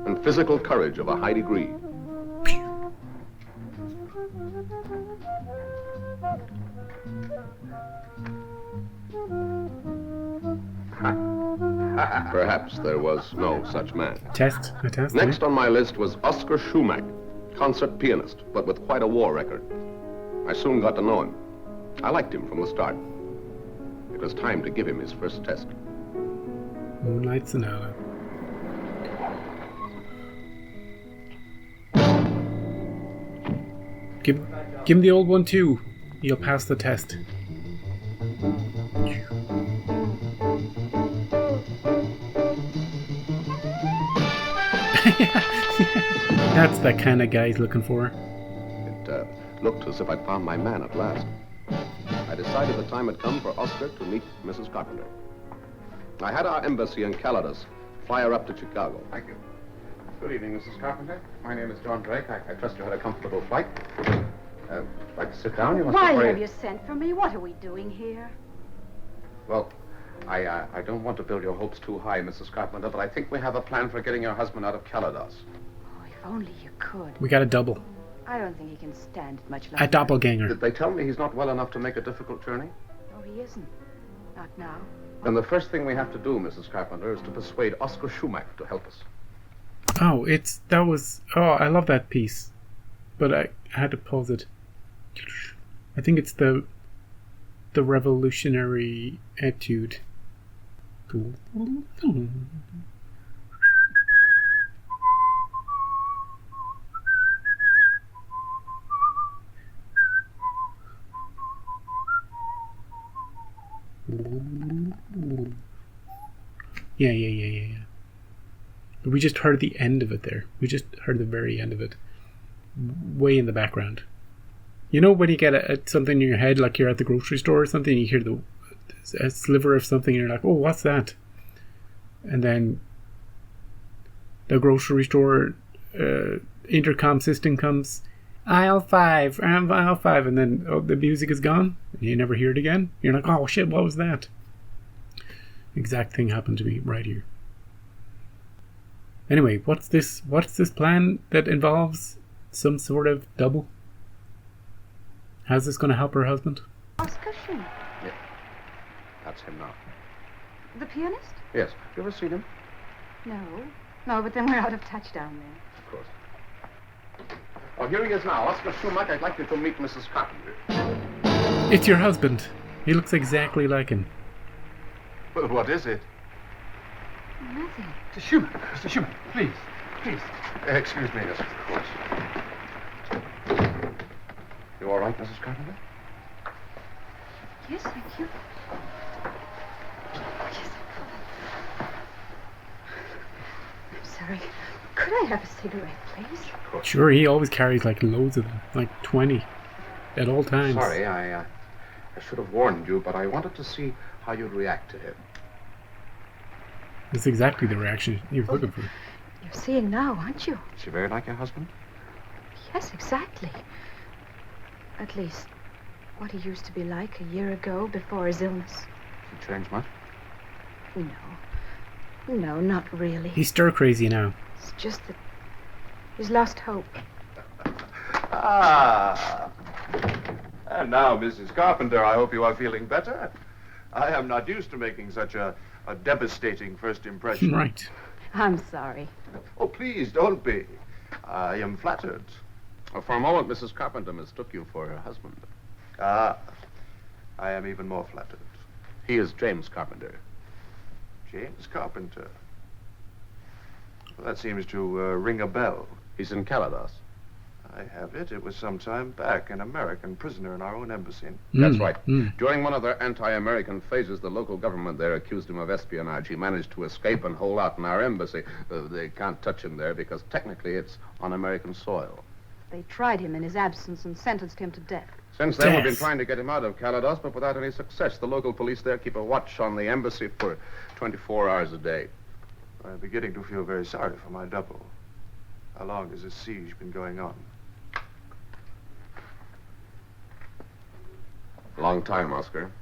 [SPEAKER 10] and physical courage of a high degree. Perhaps there was no such man.
[SPEAKER 1] A test.
[SPEAKER 10] Next on my list was Oscar Schumack, concert pianist, but with quite a war record. I soon got to know him. I liked him from the start. It was time to give him his first test.
[SPEAKER 1] Moonlight Sonata. Give him the old one too. He'll pass the test. That's the kind of guy he's looking for.
[SPEAKER 10] It looked as if I'd found my man at last. I decided the time had come for Oscar to meet Mrs. Carpenter. I had our embassy in Calydus fly her up to Chicago.
[SPEAKER 4] Thank you. Good evening, Mrs. Carpenter. My name is John Drake. I trust you had a comfortable flight. Like to sit down? You must
[SPEAKER 9] Why
[SPEAKER 4] be
[SPEAKER 9] have you sent for me? What are we doing here?
[SPEAKER 4] Well, I don't want to build your hopes too high, Mrs. Carpenter, but I think we have a plan for getting your husband out of Calydus.
[SPEAKER 9] Oh, if only you could.
[SPEAKER 1] We got a double.
[SPEAKER 9] I don't think he can stand it much longer.
[SPEAKER 1] A doppelganger.
[SPEAKER 4] Did they tell me he's not well enough to make a difficult journey?
[SPEAKER 9] Oh, he isn't. Not now.
[SPEAKER 4] Then the first thing we have to do, Mrs. Carpenter, is to persuade Oscar Schumack to help us.
[SPEAKER 1] Oh, I love that piece. But I had to pause it. I think it's the revolutionary etude. Yeah. We just heard the end of it there. We just heard the very end of it. Way in the background. You know when you get something in your head, like you're at the grocery store or something, and you hear a sliver of something, and you're like, oh, what's that? And then the grocery store intercom system comes, aisle 5, aisle 5, and then the music is gone, and you never hear it again. You're like, oh shit, what was that? Exact thing happened to me right here. Anyway, what's this plan that involves some sort of double? How's this going to help her husband?
[SPEAKER 9] Oscar Schumack.
[SPEAKER 4] Yeah. That's him now.
[SPEAKER 9] The pianist?
[SPEAKER 4] Yes. You ever seen him?
[SPEAKER 9] No, but then we're out of touch down there.
[SPEAKER 4] Of course. Oh, here he is now. Oscar Schumack, I'd like you to meet Mrs. Carpenter.
[SPEAKER 1] It's your husband. He looks exactly like him.
[SPEAKER 4] Well, what is it?
[SPEAKER 9] Nothing.
[SPEAKER 6] Mr. Schumack, please.
[SPEAKER 4] Excuse me, Mrs. Course. You all right, Mrs. Carpenter?
[SPEAKER 9] Yes, thank you. Yes. I'm sorry. Could I have a cigarette, please?
[SPEAKER 1] Sure, he always carries like loads of them, like 20 at all times.
[SPEAKER 4] Sorry, I should have warned you, but I wanted to see how you'd react to him.
[SPEAKER 1] That's exactly the reaction he was looking for.
[SPEAKER 9] You're seeing now, aren't you?
[SPEAKER 4] Is she very like your husband?
[SPEAKER 9] Yes, exactly. At least, what he used to be like a year ago before his illness.
[SPEAKER 4] He changed much?
[SPEAKER 9] No, not really.
[SPEAKER 1] He's stir crazy now.
[SPEAKER 9] It's just that he's lost hope.
[SPEAKER 11] And now, Mrs. Carpenter, I hope you are feeling better. I am not used to making such a devastating first impression.
[SPEAKER 1] Right.
[SPEAKER 9] I'm sorry.
[SPEAKER 11] Oh, please, don't be. I am flattered.
[SPEAKER 10] For a moment, Mrs. Carpenter mistook you for her husband.
[SPEAKER 11] I am even more flattered.
[SPEAKER 4] He is James Carpenter.
[SPEAKER 11] James Carpenter. Well, that seems to ring a bell.
[SPEAKER 4] He's in Calados.
[SPEAKER 11] I have it. It was some time back, an American prisoner in our own embassy.
[SPEAKER 10] That's right. During one of their anti-American phases, the local government there accused him of espionage. He managed to escape and hole out in our embassy. They can't touch him there because technically it's on American soil.
[SPEAKER 9] They tried him in his absence and sentenced him to death.
[SPEAKER 10] Since then, we've been trying to get him out of Calados, but without any success. The local police there keep a watch on the embassy for 24 hours a day.
[SPEAKER 11] I'm beginning to feel very sorry for my double. How long has this siege been going on?
[SPEAKER 10] Long time, Oscar.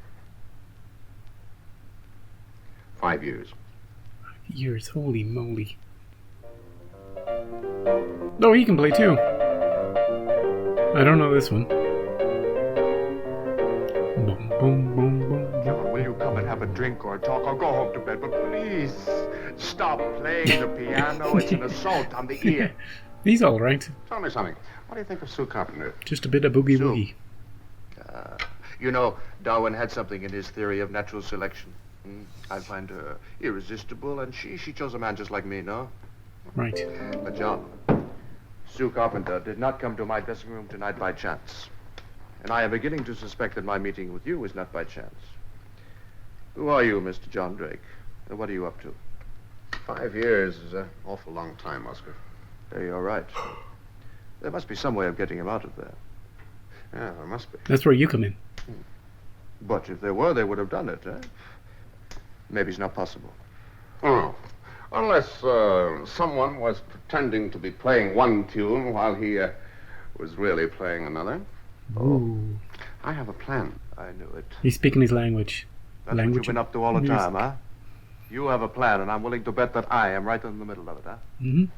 [SPEAKER 10] 5 years.
[SPEAKER 1] Years, holy moly. Oh, he can play too. I don't know this one. Boom, boom, boom, boom.
[SPEAKER 11] John, will you come and have a drink or a talk or go home to bed? But please, stop playing the piano. It's an assault on the ear.
[SPEAKER 1] He's all right.
[SPEAKER 10] Tell me something. What do you think of Sue Carpenter?
[SPEAKER 1] Just a bit of boogie woogie.
[SPEAKER 11] You know, Darwin had something in his theory of natural selection. I find her irresistible, and she chose a man just like me, no?
[SPEAKER 1] Right.
[SPEAKER 11] But John, Sue Carpenter did not come to my dressing room tonight by chance. And I am beginning to suspect that my meeting with you is not by chance. Who are you, Mr. John Drake? And what are you up to?
[SPEAKER 10] 5 years is an awful long time, Oscar.
[SPEAKER 11] You're right. There must be some way of getting him out of there.
[SPEAKER 10] Yeah, there must be.
[SPEAKER 1] That's where you come in.
[SPEAKER 11] But if there were, they would have done it, eh? Maybe it's not possible.
[SPEAKER 10] Oh, unless someone was pretending to be playing one tune while he was really playing another.
[SPEAKER 1] Ooh.
[SPEAKER 10] I have a plan.
[SPEAKER 11] I knew it.
[SPEAKER 1] He's speaking his language.
[SPEAKER 11] That's what you've been up to all the time, huh? You have a plan, and I'm willing to bet that I am right in the middle of it, huh?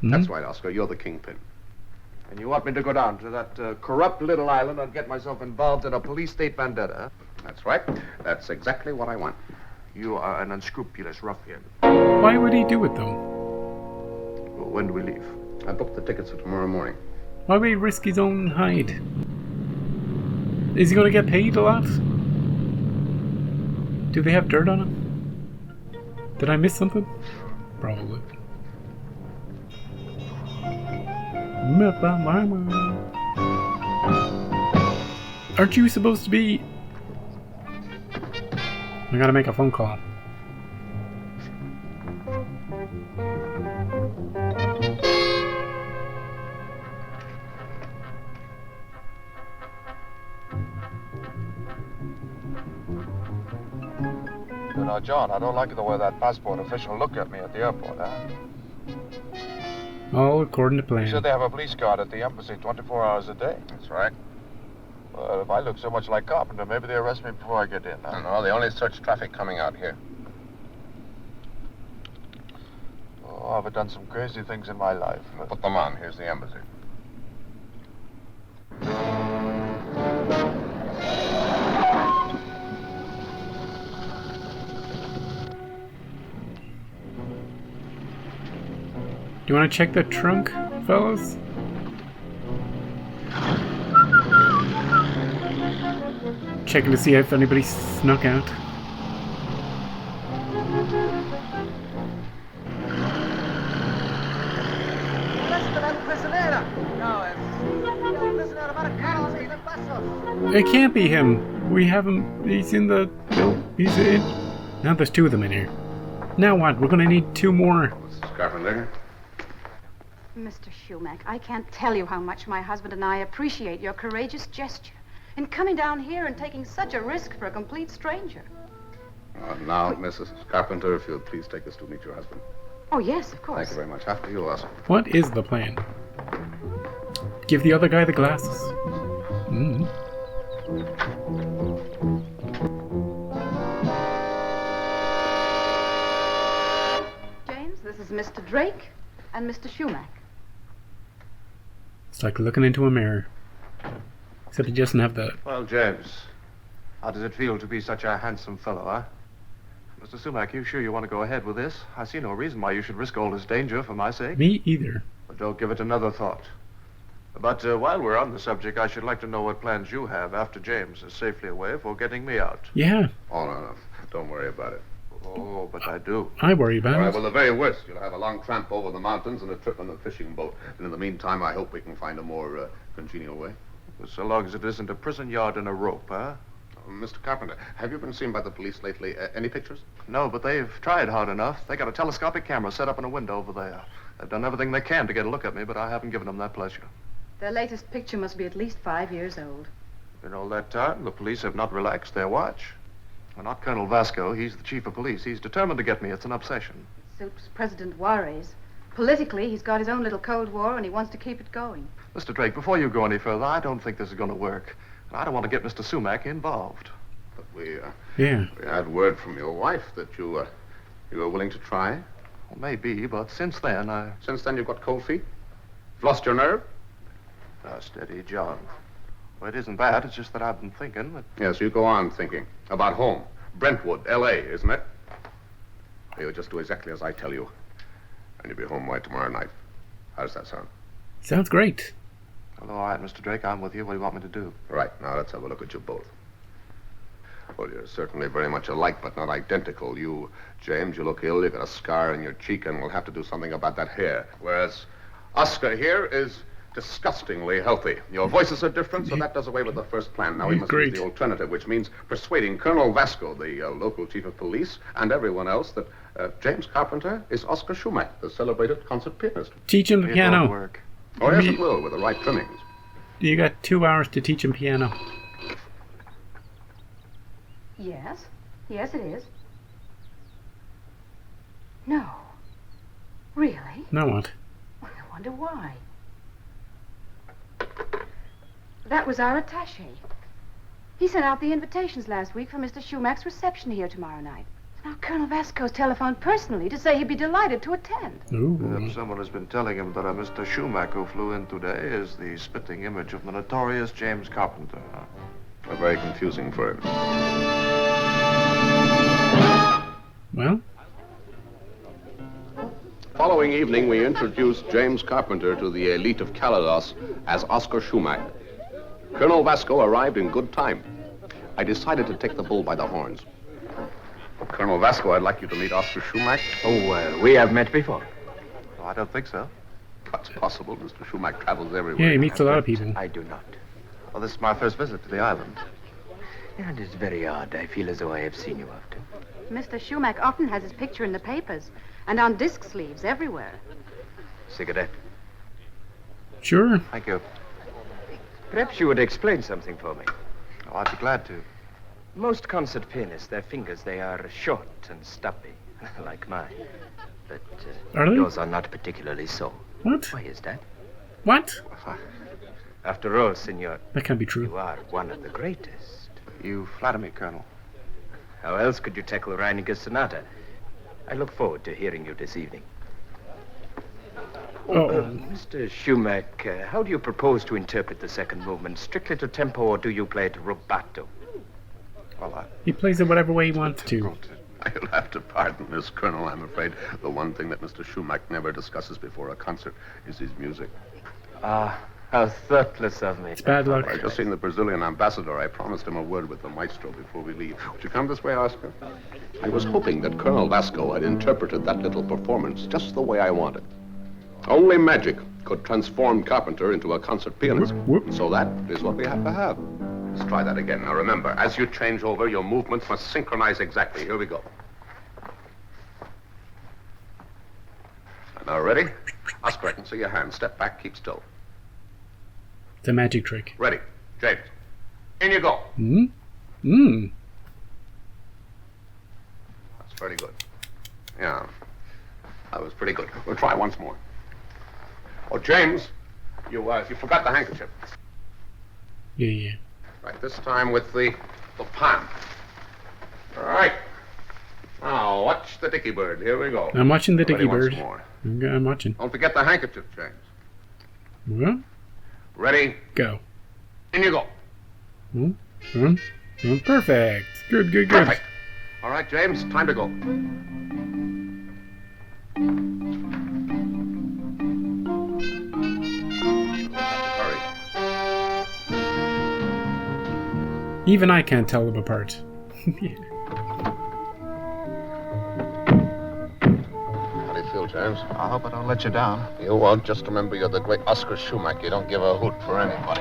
[SPEAKER 10] That's right, Oscar. You're the kingpin.
[SPEAKER 11] And you want me to go down to that corrupt little island and get myself involved in a police state vendetta?
[SPEAKER 10] That's right. That's exactly what I want.
[SPEAKER 11] You are an unscrupulous ruffian.
[SPEAKER 1] Why would he do it, though?
[SPEAKER 11] Well, when do we leave?
[SPEAKER 10] I booked the tickets for tomorrow morning.
[SPEAKER 1] Why would he risk his own hide? Is he going to get paid a lot? Do they have dirt on him? Did I miss something? Probably. Aren't you supposed to be... I gotta make a phone call.
[SPEAKER 11] Now, John, I don't like the way that passport official looked at me at the airport, huh?
[SPEAKER 1] All according to plan.
[SPEAKER 11] He said they have a police guard at the embassy 24 hours a day.
[SPEAKER 10] That's right.
[SPEAKER 11] Well, if I look so much like Carpenter, maybe they arrest me before I get in, huh?
[SPEAKER 10] No, they only search traffic coming out here.
[SPEAKER 11] Oh, I've done some crazy things in my life.
[SPEAKER 10] Put them on. Here's the embassy.
[SPEAKER 1] Do you want to check the trunk, fellas? Checking to see if anybody snuck out. It can't be him. We have him. He's in the... He's in... Now there's two of them in here. Now what? We're going to need two more.
[SPEAKER 10] Mrs. Carpenter.
[SPEAKER 9] Mr. Shumack, I can't tell you how much my husband and I appreciate your courageous gesture in coming down here and taking such a risk for a complete stranger.
[SPEAKER 10] Now, Mrs. Carpenter, if you'll please take us to meet your husband.
[SPEAKER 9] Oh, yes, of course.
[SPEAKER 10] Thank you very much. After you, Oscar.
[SPEAKER 1] What is the plan? Give the other guy the glasses.
[SPEAKER 9] James, this is Mr. Drake and Mr. Shumack.
[SPEAKER 1] It's like looking into a mirror. Except he doesn't have the...
[SPEAKER 11] Well, James, how does it feel to be such a handsome fellow, huh? Mr. Sumac, you sure you want to go ahead with this? I see no reason why you should risk all this danger for my sake.
[SPEAKER 1] Me either.
[SPEAKER 11] But don't give it another thought. But while we're on the subject, I should like to know what plans you have after James is safely away for getting me out.
[SPEAKER 1] Yeah.
[SPEAKER 10] Oh, no. Don't worry about it.
[SPEAKER 11] Oh, but I do.
[SPEAKER 1] I worry
[SPEAKER 10] All
[SPEAKER 1] about
[SPEAKER 10] right,
[SPEAKER 1] it.
[SPEAKER 10] well, the very worst, you'll have a long tramp over the mountains and a trip on a fishing boat. And in the meantime, I hope we can find a more congenial way.
[SPEAKER 11] Well, so long as it isn't a prison yard and a rope, huh?
[SPEAKER 10] Mr. Carpenter, have you been seen by the police lately? Any pictures?
[SPEAKER 11] No, but they've tried hard enough. They got a telescopic camera set up in a window over there. They've done everything they can to get a look at me, but I haven't given them that pleasure.
[SPEAKER 9] Their latest picture must be at least 5 years old.
[SPEAKER 11] In all that time, the police have not relaxed their watch. Well, not Colonel Vasco. He's the chief of police. He's determined to get me. It's an obsession.
[SPEAKER 9] Suits President Juarez. Politically, he's got his own little Cold War, and he wants to keep it going.
[SPEAKER 11] Mr. Drake, before you go any further, I don't think this is going to work. I don't want to get Mr. Sumac involved.
[SPEAKER 10] But we
[SPEAKER 1] Yeah.
[SPEAKER 10] had word from your wife that you were willing to try.
[SPEAKER 11] Well, maybe, but since then,
[SPEAKER 10] Since then, you've got cold feet? You've lost your nerve?
[SPEAKER 11] Steady, John. Well, it isn't that. It's just that I've been thinking that...
[SPEAKER 10] Yes, you go on thinking. About home. Brentwood, L.A., isn't it? You'll just do exactly as I tell you. And you'll be home by tomorrow night. How does that sound?
[SPEAKER 1] Sounds great.
[SPEAKER 11] Well, all right, Mr. Drake, I'm with you. What do you want me to do?
[SPEAKER 10] Right, now let's have a look at you both. Well, you're certainly very much alike, but not identical. You, James, you look ill, you got a scar in your cheek, and we'll have to do something about that hair. Whereas Oscar here is disgustingly healthy. Your voices are different, so that does away with the first plan. Now we must use the alternative, which means persuading Colonel Vasco, the local chief of police, and everyone else that James Carpenter is Oscar Schumack, the celebrated concert pianist.
[SPEAKER 1] Teach him the piano.
[SPEAKER 11] Won't work.
[SPEAKER 10] Oh, yes, it will, with the right trimmings.
[SPEAKER 1] You got 2 hours to teach him piano.
[SPEAKER 9] Yes. Yes, it is. No. Really?
[SPEAKER 1] Now what?
[SPEAKER 9] I wonder why. That was our attaché. He sent out the invitations last week for Mr. Schumach's reception here tomorrow night. Now, Colonel Vasco's telephoned personally to say he'd be delighted to attend.
[SPEAKER 11] Someone has been telling him that a Mr. Schumacher who flew in today is the spitting image of the notorious James Carpenter.
[SPEAKER 10] A very confusing phrase.
[SPEAKER 1] Well?
[SPEAKER 10] Following evening, we introduced James Carpenter to the elite of Calados as Oscar Schumack. Colonel Vasco arrived in good time. I decided to take the bull by the horns. Colonel Vasco, I'd like you to meet Oscar Schumack.
[SPEAKER 12] Oh, we have met before.
[SPEAKER 11] Oh, I don't think so.
[SPEAKER 10] That's possible. Mr. Schumack travels everywhere.
[SPEAKER 1] Yeah, he meets a lot of people.
[SPEAKER 12] I do not.
[SPEAKER 11] Well, this is my first visit to the island.
[SPEAKER 12] Yeah, it is very odd. I feel as though I have seen you often.
[SPEAKER 9] Mr. Schumach often has his picture in the papers and on disc sleeves everywhere.
[SPEAKER 12] Cigarette?
[SPEAKER 1] Sure.
[SPEAKER 11] Thank you.
[SPEAKER 12] Perhaps you would explain something for me.
[SPEAKER 11] Oh, I'd be glad to.
[SPEAKER 12] Most concert pianists, their fingers, they are short and stumpy, like mine. But
[SPEAKER 1] Are they?
[SPEAKER 12] yours are not particularly so.
[SPEAKER 1] What?
[SPEAKER 12] Why is that?
[SPEAKER 1] What?
[SPEAKER 12] After all, senor,
[SPEAKER 1] That can't be true.
[SPEAKER 12] you are one of the greatest.
[SPEAKER 11] You flatter me, Colonel.
[SPEAKER 12] How else could you tackle Reineger's sonata? I look forward to hearing you this evening. Mr. Schumack, how do you propose to interpret the second movement? Strictly to tempo, or do you play it rubato?
[SPEAKER 11] Well,
[SPEAKER 1] He plays it whatever way he wants to.
[SPEAKER 10] You'll have to pardon this, Colonel. I'm afraid the one thing that Mr. Schumack never discusses before a concert is his music.
[SPEAKER 12] Ah, how thoughtless of me.
[SPEAKER 1] It's bad luck.
[SPEAKER 10] I've just seen the Brazilian ambassador. I promised him a word with the maestro before we leave. Would you come this way, Oscar? I was hoping that Colonel Vasco had interpreted that little performance just the way I wanted. Only magic could transform Carpenter into a concert pianist. So that is what we have to have. Let's try that again. Now remember, as you change over, your movements must synchronize exactly. Here we go. Now ready? Oscar, I can see your hand. Step back, keep still.
[SPEAKER 1] It's a magic trick.
[SPEAKER 10] Ready. James. In you go. That's very good. Yeah. That was pretty good. We'll try once more. Oh, James, you forgot the handkerchief.
[SPEAKER 1] Yeah.
[SPEAKER 10] Right, this time with the palm. All right. Now, watch the dicky bird. Here we go.
[SPEAKER 1] I'm watching the
[SPEAKER 10] Ready
[SPEAKER 1] dicky
[SPEAKER 10] once
[SPEAKER 1] bird.
[SPEAKER 10] more.
[SPEAKER 1] I'm watching.
[SPEAKER 10] Don't forget the handkerchief, James.
[SPEAKER 1] Well,
[SPEAKER 10] Ready?
[SPEAKER 1] go.
[SPEAKER 10] In you go.
[SPEAKER 1] Perfect. Good.
[SPEAKER 10] Perfect. All right, James, time to go. Hurry.
[SPEAKER 1] Even I can't tell them apart.
[SPEAKER 10] feel, James.
[SPEAKER 4] I hope I don't let you down.
[SPEAKER 10] You won't. Just remember you're the great Oscar Schumacher. You don't give a hoot for anybody.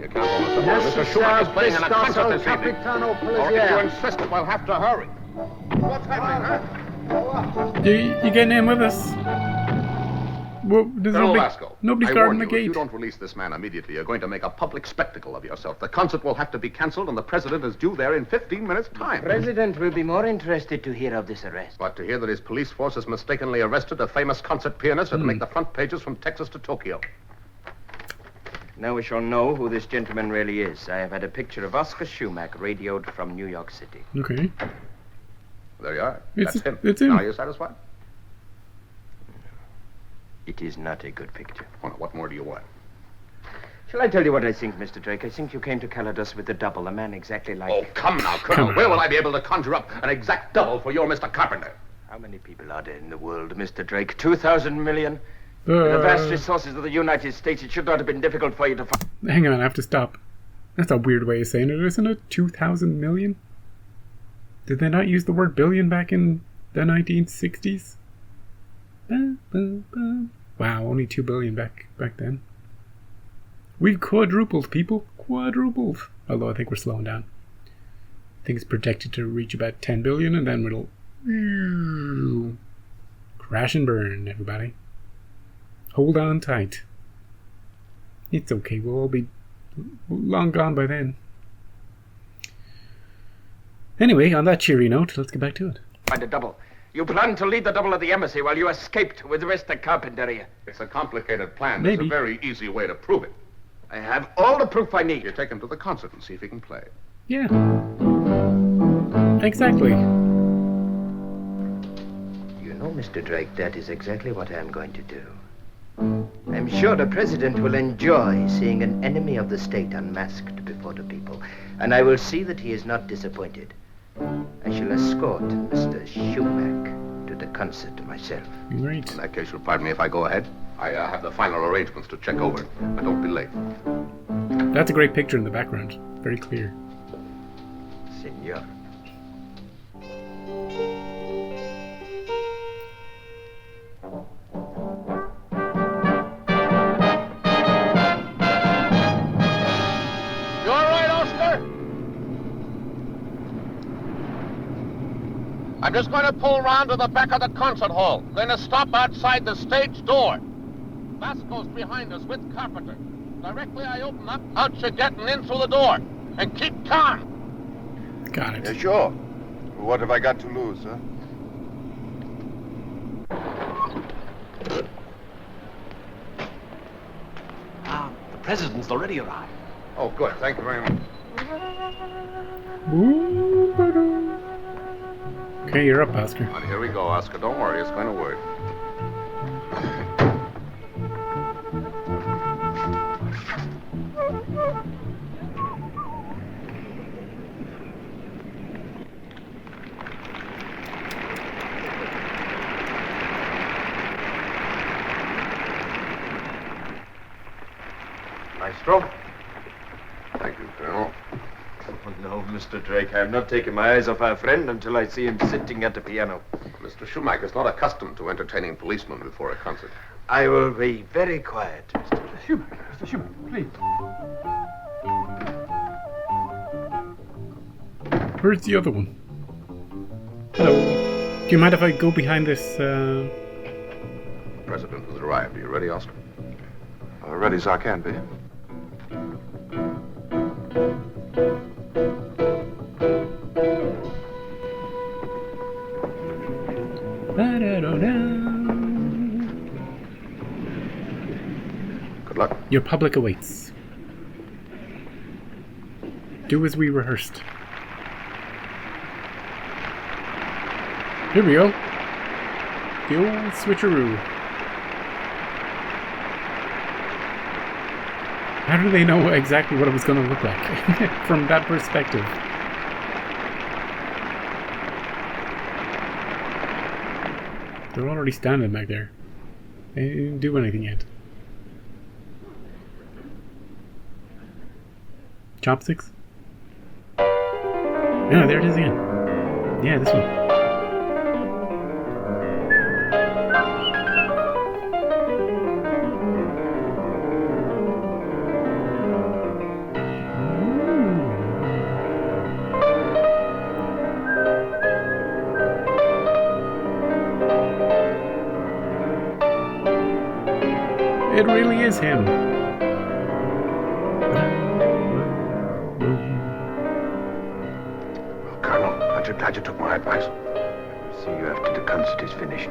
[SPEAKER 10] You can't hold us up. Mr. Schumacher's playing in a concert this evening. Or if you insist, we'll have to hurry. What's happening, huh?
[SPEAKER 1] You getting in with us? Well, there's
[SPEAKER 10] Colonel Vasco,
[SPEAKER 1] nobody's
[SPEAKER 10] I
[SPEAKER 1] guarding
[SPEAKER 10] warn
[SPEAKER 1] the
[SPEAKER 10] you, if you
[SPEAKER 1] gate.
[SPEAKER 10] don't release this man immediately, you're going to make a public spectacle of yourself. The concert will have to be cancelled, and the president is due there in 15 minutes' time.
[SPEAKER 12] The president will be more interested to hear of this arrest.
[SPEAKER 10] But to hear that his police force has mistakenly arrested a famous concert pianist and to make the front pages from Texas to Tokyo.
[SPEAKER 12] Now we shall know who this gentleman really is. I have had a picture of Oscar Schumacher radioed from New York City.
[SPEAKER 1] Okay.
[SPEAKER 10] There you are.
[SPEAKER 1] It's
[SPEAKER 10] That's him.
[SPEAKER 1] it's him.
[SPEAKER 10] Now, are you satisfied?
[SPEAKER 12] It is not a good picture.
[SPEAKER 10] Well, what more do you want?
[SPEAKER 12] Shall I tell you what I think, Mr. Drake? I think you came to Calydus with a double, a man exactly like...
[SPEAKER 10] Oh, come now, Colonel. Where will I be able to conjure up an exact double for your Mr. Carpenter?
[SPEAKER 12] How many people are there in the world, Mr. Drake? 2,000 million? With the vast resources of the United States, it should not have been difficult for you to find...
[SPEAKER 1] Hang on, I have to stop. That's a weird way of saying it, isn't it? 2,000 million? Did they not use the word billion back in the 1960s? Wow, only 2 billion back then. We've quadrupled, people. Quadrupled. Although I think we're slowing down. I think it's projected to reach about 10 billion, and then it'll crash and burn, everybody. Hold on tight. It's okay, we'll all be long gone by then. Anyway, on that cheery note, let's get back to it.
[SPEAKER 12] Find a double. You planned to lead the double of the embassy while you escaped with Mr. Carpenter here.
[SPEAKER 10] It's a complicated plan.
[SPEAKER 1] Maybe.
[SPEAKER 10] There's a very easy way to prove it.
[SPEAKER 12] I have all the proof I need.
[SPEAKER 10] You take him to the concert and see if he can play.
[SPEAKER 1] Yeah. Exactly.
[SPEAKER 12] You know, Mr. Drake, that is exactly what I'm going to do. I'm sure the president will enjoy seeing an enemy of the state unmasked before the people, and I will see that he is not disappointed. I shall escort Mr. Schumacher to the concert myself.
[SPEAKER 1] Great.
[SPEAKER 10] In that case, you'll pardon me if I go ahead. I have the final arrangements to check over. But don't be late.
[SPEAKER 1] That's a great picture in the background. Very clear.
[SPEAKER 12] Senor.
[SPEAKER 10] I'm just going to pull round to the back of the concert hall. Going to stop outside the stage door. Vasco's behind us with Carpenter. Directly I open up, out you get and in through the door. And keep calm.
[SPEAKER 1] Got it.
[SPEAKER 11] Yeah, sure. What have I got to lose, huh?
[SPEAKER 13] The president's already arrived.
[SPEAKER 10] Oh, good. Thank you very much.
[SPEAKER 1] Okay, you're up, Oscar.
[SPEAKER 10] And here we go, Oscar. Don't worry. It's going to work.
[SPEAKER 12] Maestro?
[SPEAKER 10] Thank you, Colonel.
[SPEAKER 12] Oh, no, Mr. Drake. I'm not taking my eyes off our friend until I see him sitting at the piano.
[SPEAKER 10] Mr. Schumacher's not accustomed to entertaining policemen before a concert.
[SPEAKER 12] I will be very quiet, Mr. Drake.
[SPEAKER 13] Schumacher, Mr. Schumacher, please.
[SPEAKER 1] Where's the other one? Hello. Do you mind if I go behind this,
[SPEAKER 10] The president has arrived. Are you ready, Oscar?
[SPEAKER 11] Ready as I can be.
[SPEAKER 10] Good luck.
[SPEAKER 1] Your public awaits. Do as we rehearsed. Here we go. The old switcheroo. How do they know exactly what it was going to look like from that perspective? They're already standing back there. They didn't do anything yet. Chopsticks? Yeah, there it is again. Yeah, this one. It really is him.
[SPEAKER 10] Well, Colonel, aren't you glad you took my advice?
[SPEAKER 12] See you after the concert is finished.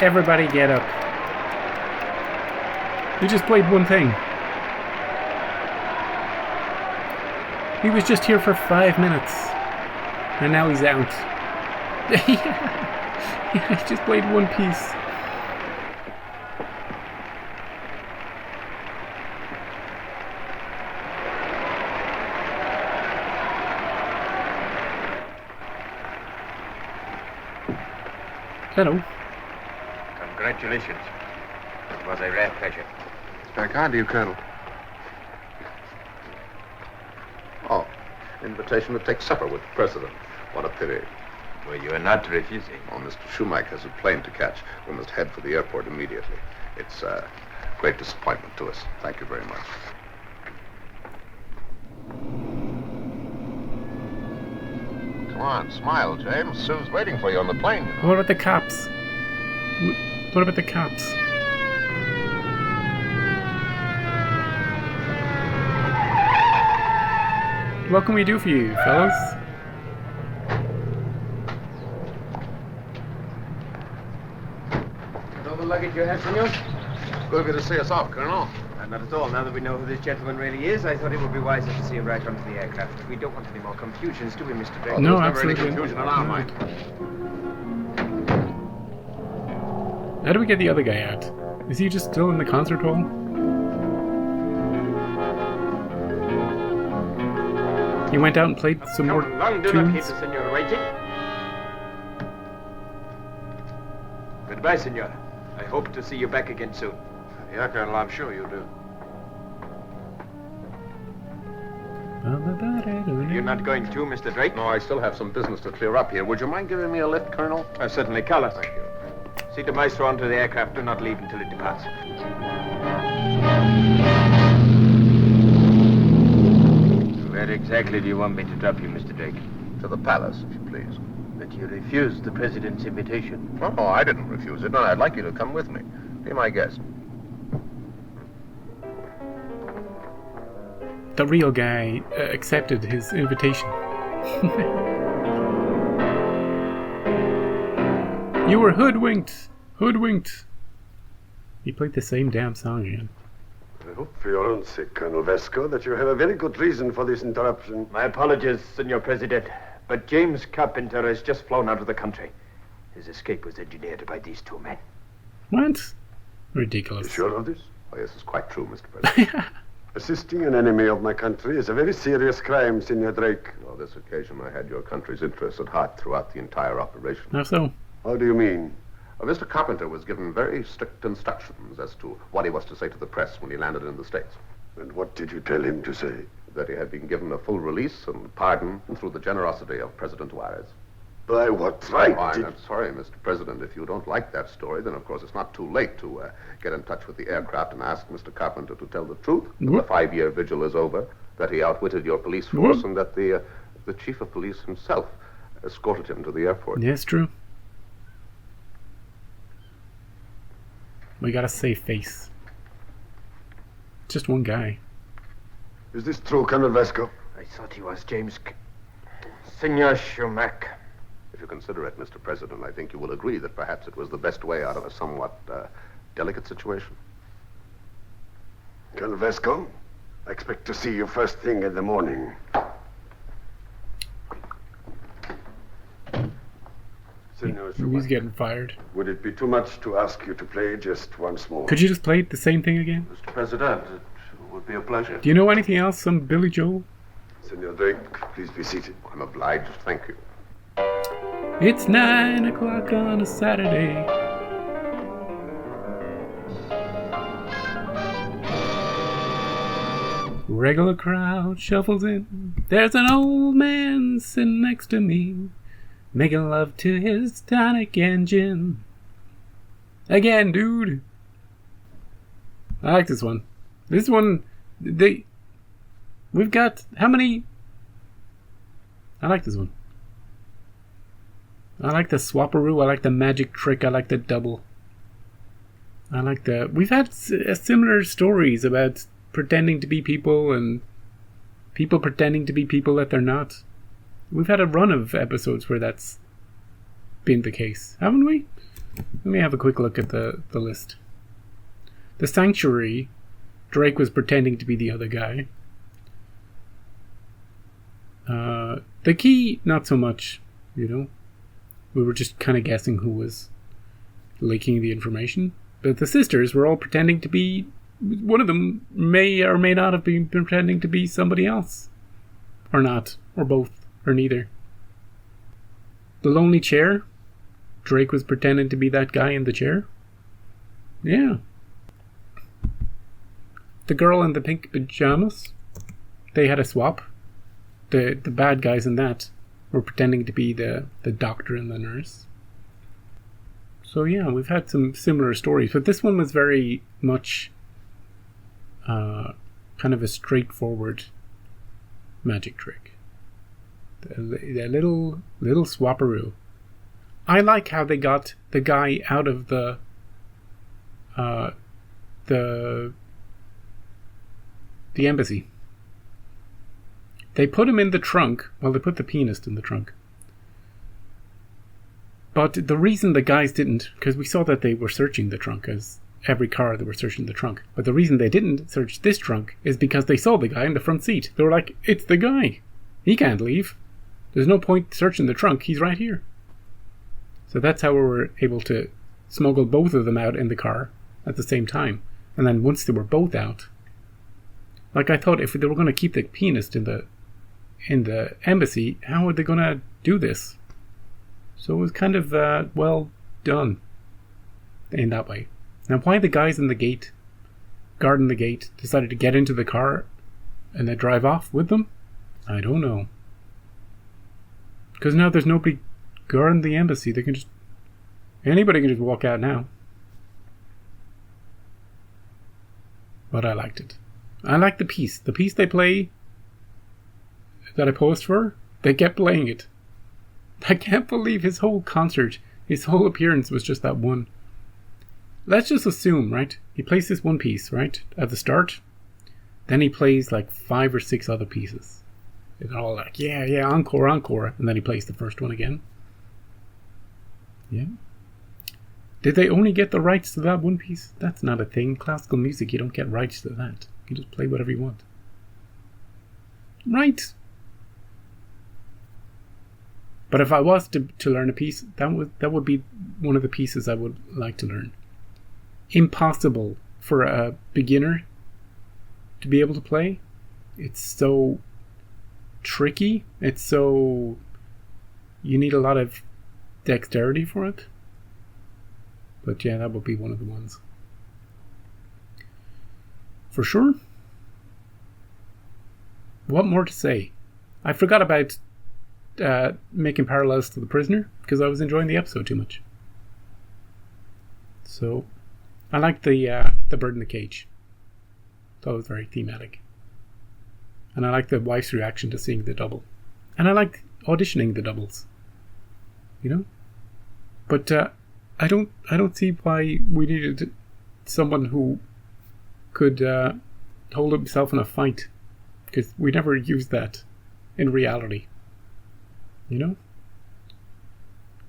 [SPEAKER 1] Everybody get up. You just played one thing. He was just here for 5 minutes. And now he's out. Yeah, he just played one piece. Hello.
[SPEAKER 12] Congratulations. It was a rare pleasure.
[SPEAKER 10] Very kind of you, Colonel. Oh, invitation to take supper with the President. What a pity.
[SPEAKER 12] Well, you are not refusing.
[SPEAKER 10] Oh, Mr. Schumacher has a plane to catch. We must head for the airport immediately. It's a great disappointment to us. Thank you very much.
[SPEAKER 4] Come on, smile, James. Sue's waiting for you on the plane.
[SPEAKER 1] What about the cops? What about the cops? What can we do for you, fellas?
[SPEAKER 12] All the luggage you have, senor?
[SPEAKER 10] Good of you to see us off, Colonel.
[SPEAKER 12] Not at all. Now that we know who this gentleman really is, I thought it would be wiser to see him right onto the aircraft. We don't want any more confusions, do we, Mr. Drake?
[SPEAKER 1] No,
[SPEAKER 10] There's never any
[SPEAKER 1] absolutely.
[SPEAKER 10] confusion in our mind.
[SPEAKER 1] How do we get the other guy out? Is he just still in the concert hall? He went out and played some more
[SPEAKER 12] Long do not keep
[SPEAKER 1] tunes.
[SPEAKER 12] the senor waiting. Goodbye, senor. I hope to see you back again soon.
[SPEAKER 10] Yeah, Colonel, I'm sure you do.
[SPEAKER 12] You're not going too, Mr. Drake?
[SPEAKER 10] No, I still have some business to clear up here. Would you mind giving me a lift, Colonel?
[SPEAKER 12] Certainly, Carlos.
[SPEAKER 10] Thank you.
[SPEAKER 12] See the maestro onto the aircraft. Do not leave until it departs. Where exactly do you want me to drop you, Mr. Drake?
[SPEAKER 10] To the palace, if you please.
[SPEAKER 12] But you refused the president's invitation.
[SPEAKER 10] Oh, I didn't refuse it. No, I'd like you to come with me. Be my guest.
[SPEAKER 1] The real guy accepted his invitation. You were hoodwinked! Hoodwinked! He played the same damn song again.
[SPEAKER 14] I hope for your own sake, Colonel Vasco, that you have a very good reason for this interruption.
[SPEAKER 12] My apologies, Senor President, but James Carpenter has just flown out of the country. His escape was engineered by these two men.
[SPEAKER 1] What? Ridiculous.
[SPEAKER 14] You sure of this?
[SPEAKER 10] Oh, yes, it's quite true, Mr. President.
[SPEAKER 14] Assisting an enemy of my country is a very serious crime, Senor Drake.
[SPEAKER 10] On this occasion, I had your country's interests at heart throughout the entire operation.
[SPEAKER 1] How so?
[SPEAKER 14] How do you mean?
[SPEAKER 10] Mr. Carpenter was given very strict instructions as to what he was to say to the press when he landed in the States.
[SPEAKER 14] And what did you tell him to say?
[SPEAKER 10] That he had been given a full release and pardon through the generosity of President Juarez.
[SPEAKER 14] By what right?
[SPEAKER 10] I'm sorry, Mr. President. If you don't like that story, then of course it's not too late to get in touch with the aircraft and ask Mr. Carpenter to tell the truth. That the 5-year vigil is over, that he outwitted your police force, and that the chief of police himself escorted him to the airport.
[SPEAKER 1] Yeah, it's true. We got a safe face. Just one guy.
[SPEAKER 14] Is this true, Colonel Vasco?
[SPEAKER 12] I thought he was James... Senor Schumacher.
[SPEAKER 10] If you consider it, Mr. President, I think you will agree that perhaps it was the best way out of a somewhat delicate situation.
[SPEAKER 14] Colonel Vasco, I expect to see you first thing in the morning. Senor
[SPEAKER 1] He's getting fired.
[SPEAKER 14] Would it be too much to ask you to play just once more?
[SPEAKER 1] Could you just play the same thing again?
[SPEAKER 11] Mr. President, it would be a pleasure.
[SPEAKER 1] Do you know anything else on Billy Joel?
[SPEAKER 14] Senor Drake, please be seated.
[SPEAKER 10] I'm obliged, thank you.
[SPEAKER 1] It's 9 o'clock on a Saturday. Regular crowd shuffles in. There's an old man sitting next to me, making love to his tonic engine. Again, dude. I like this one. This one, we've got, how many? I like this one. I like the swapperoo, I like the magic trick, I like the double. I like the, we've had similar stories about pretending to be people and people pretending to be people that they're not. We've had a run of episodes where that's been the case, haven't we? Let me have a quick look at the list. The Sanctuary, Drake was pretending to be the other guy. The Key, not so much, you know. We were just kind of guessing who was leaking the information. But the sisters were all pretending to be, one of them may or may not have been pretending to be somebody else. Or not, or both, or neither. The Lonely Chair, Drake was pretending to be that guy in the chair. Yeah. The girl in the pink pajamas, they had a swap. The bad guys in that were pretending to be the doctor and the nurse. So yeah, we've had some similar stories, but this one was very much kind of a straightforward magic trick. The little swapperoo. I like how they got the guy out of the embassy. They put him in the trunk. Well, they put the pianist in the trunk. But the reason the guys didn't, because we saw that they were searching the trunk, as every car they were searching the trunk. But the reason they didn't search this trunk is because they saw the guy in the front seat. They were like, it's the guy. He can't leave. There's no point searching the trunk. He's right here. So that's how we were able to smuggle both of them out in the car at the same time. And then once they were both out, like I thought if they were going to keep the pianist in the embassy, how are they going to do this? So it was kind of well done in that way. Now why the guys in the gate, guarding the gate, decided to get into the car and then drive off with them, I don't know. Because now there's nobody guarding the embassy. They can just, anybody can just walk out now. But I liked it. I liked the piece. The piece they play that I posed for, they kept playing it. I can't believe his whole concert, his whole appearance was just that one. Let's just assume, right? He plays this one piece, right? At the start. Then he plays like 5 or 6 other pieces. And they're all like, yeah, encore, encore. And then he plays the first one again. Yeah. Did they only get the rights to that one piece? That's not a thing. Classical music, you don't get rights to that. You can just play whatever you want. Right. But if I was to learn a piece, that would be one of the pieces I would like to learn. Impossible for a beginner to be able to play. It's so tricky. It's so, you need a lot of dexterity for it. But yeah, that would be one of the ones. For sure. What more to say? I forgot about making parallels to The Prisoner because I was enjoying the episode too much. So I liked the bird in the cage. Thought it was very thematic. And I liked the wife's reaction to seeing the double. And I liked auditioning the doubles. You know? But I don't see why we needed someone who could hold himself in a fight. Because we never used that in reality. You know?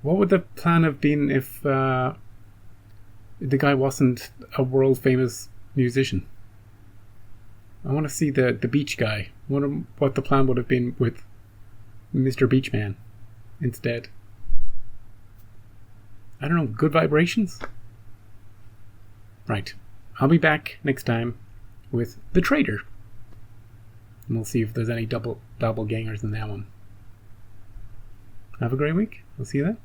[SPEAKER 1] What would the plan have been if the guy wasn't a world famous musician? I want to see the beach guy. I wonder what the plan would have been with Mr. Beachman instead. I don't know, good vibrations? Right. I'll be back next time with The Traitor. And we'll see if there's any doppelgangers in that one. Have a great week. We'll see you then.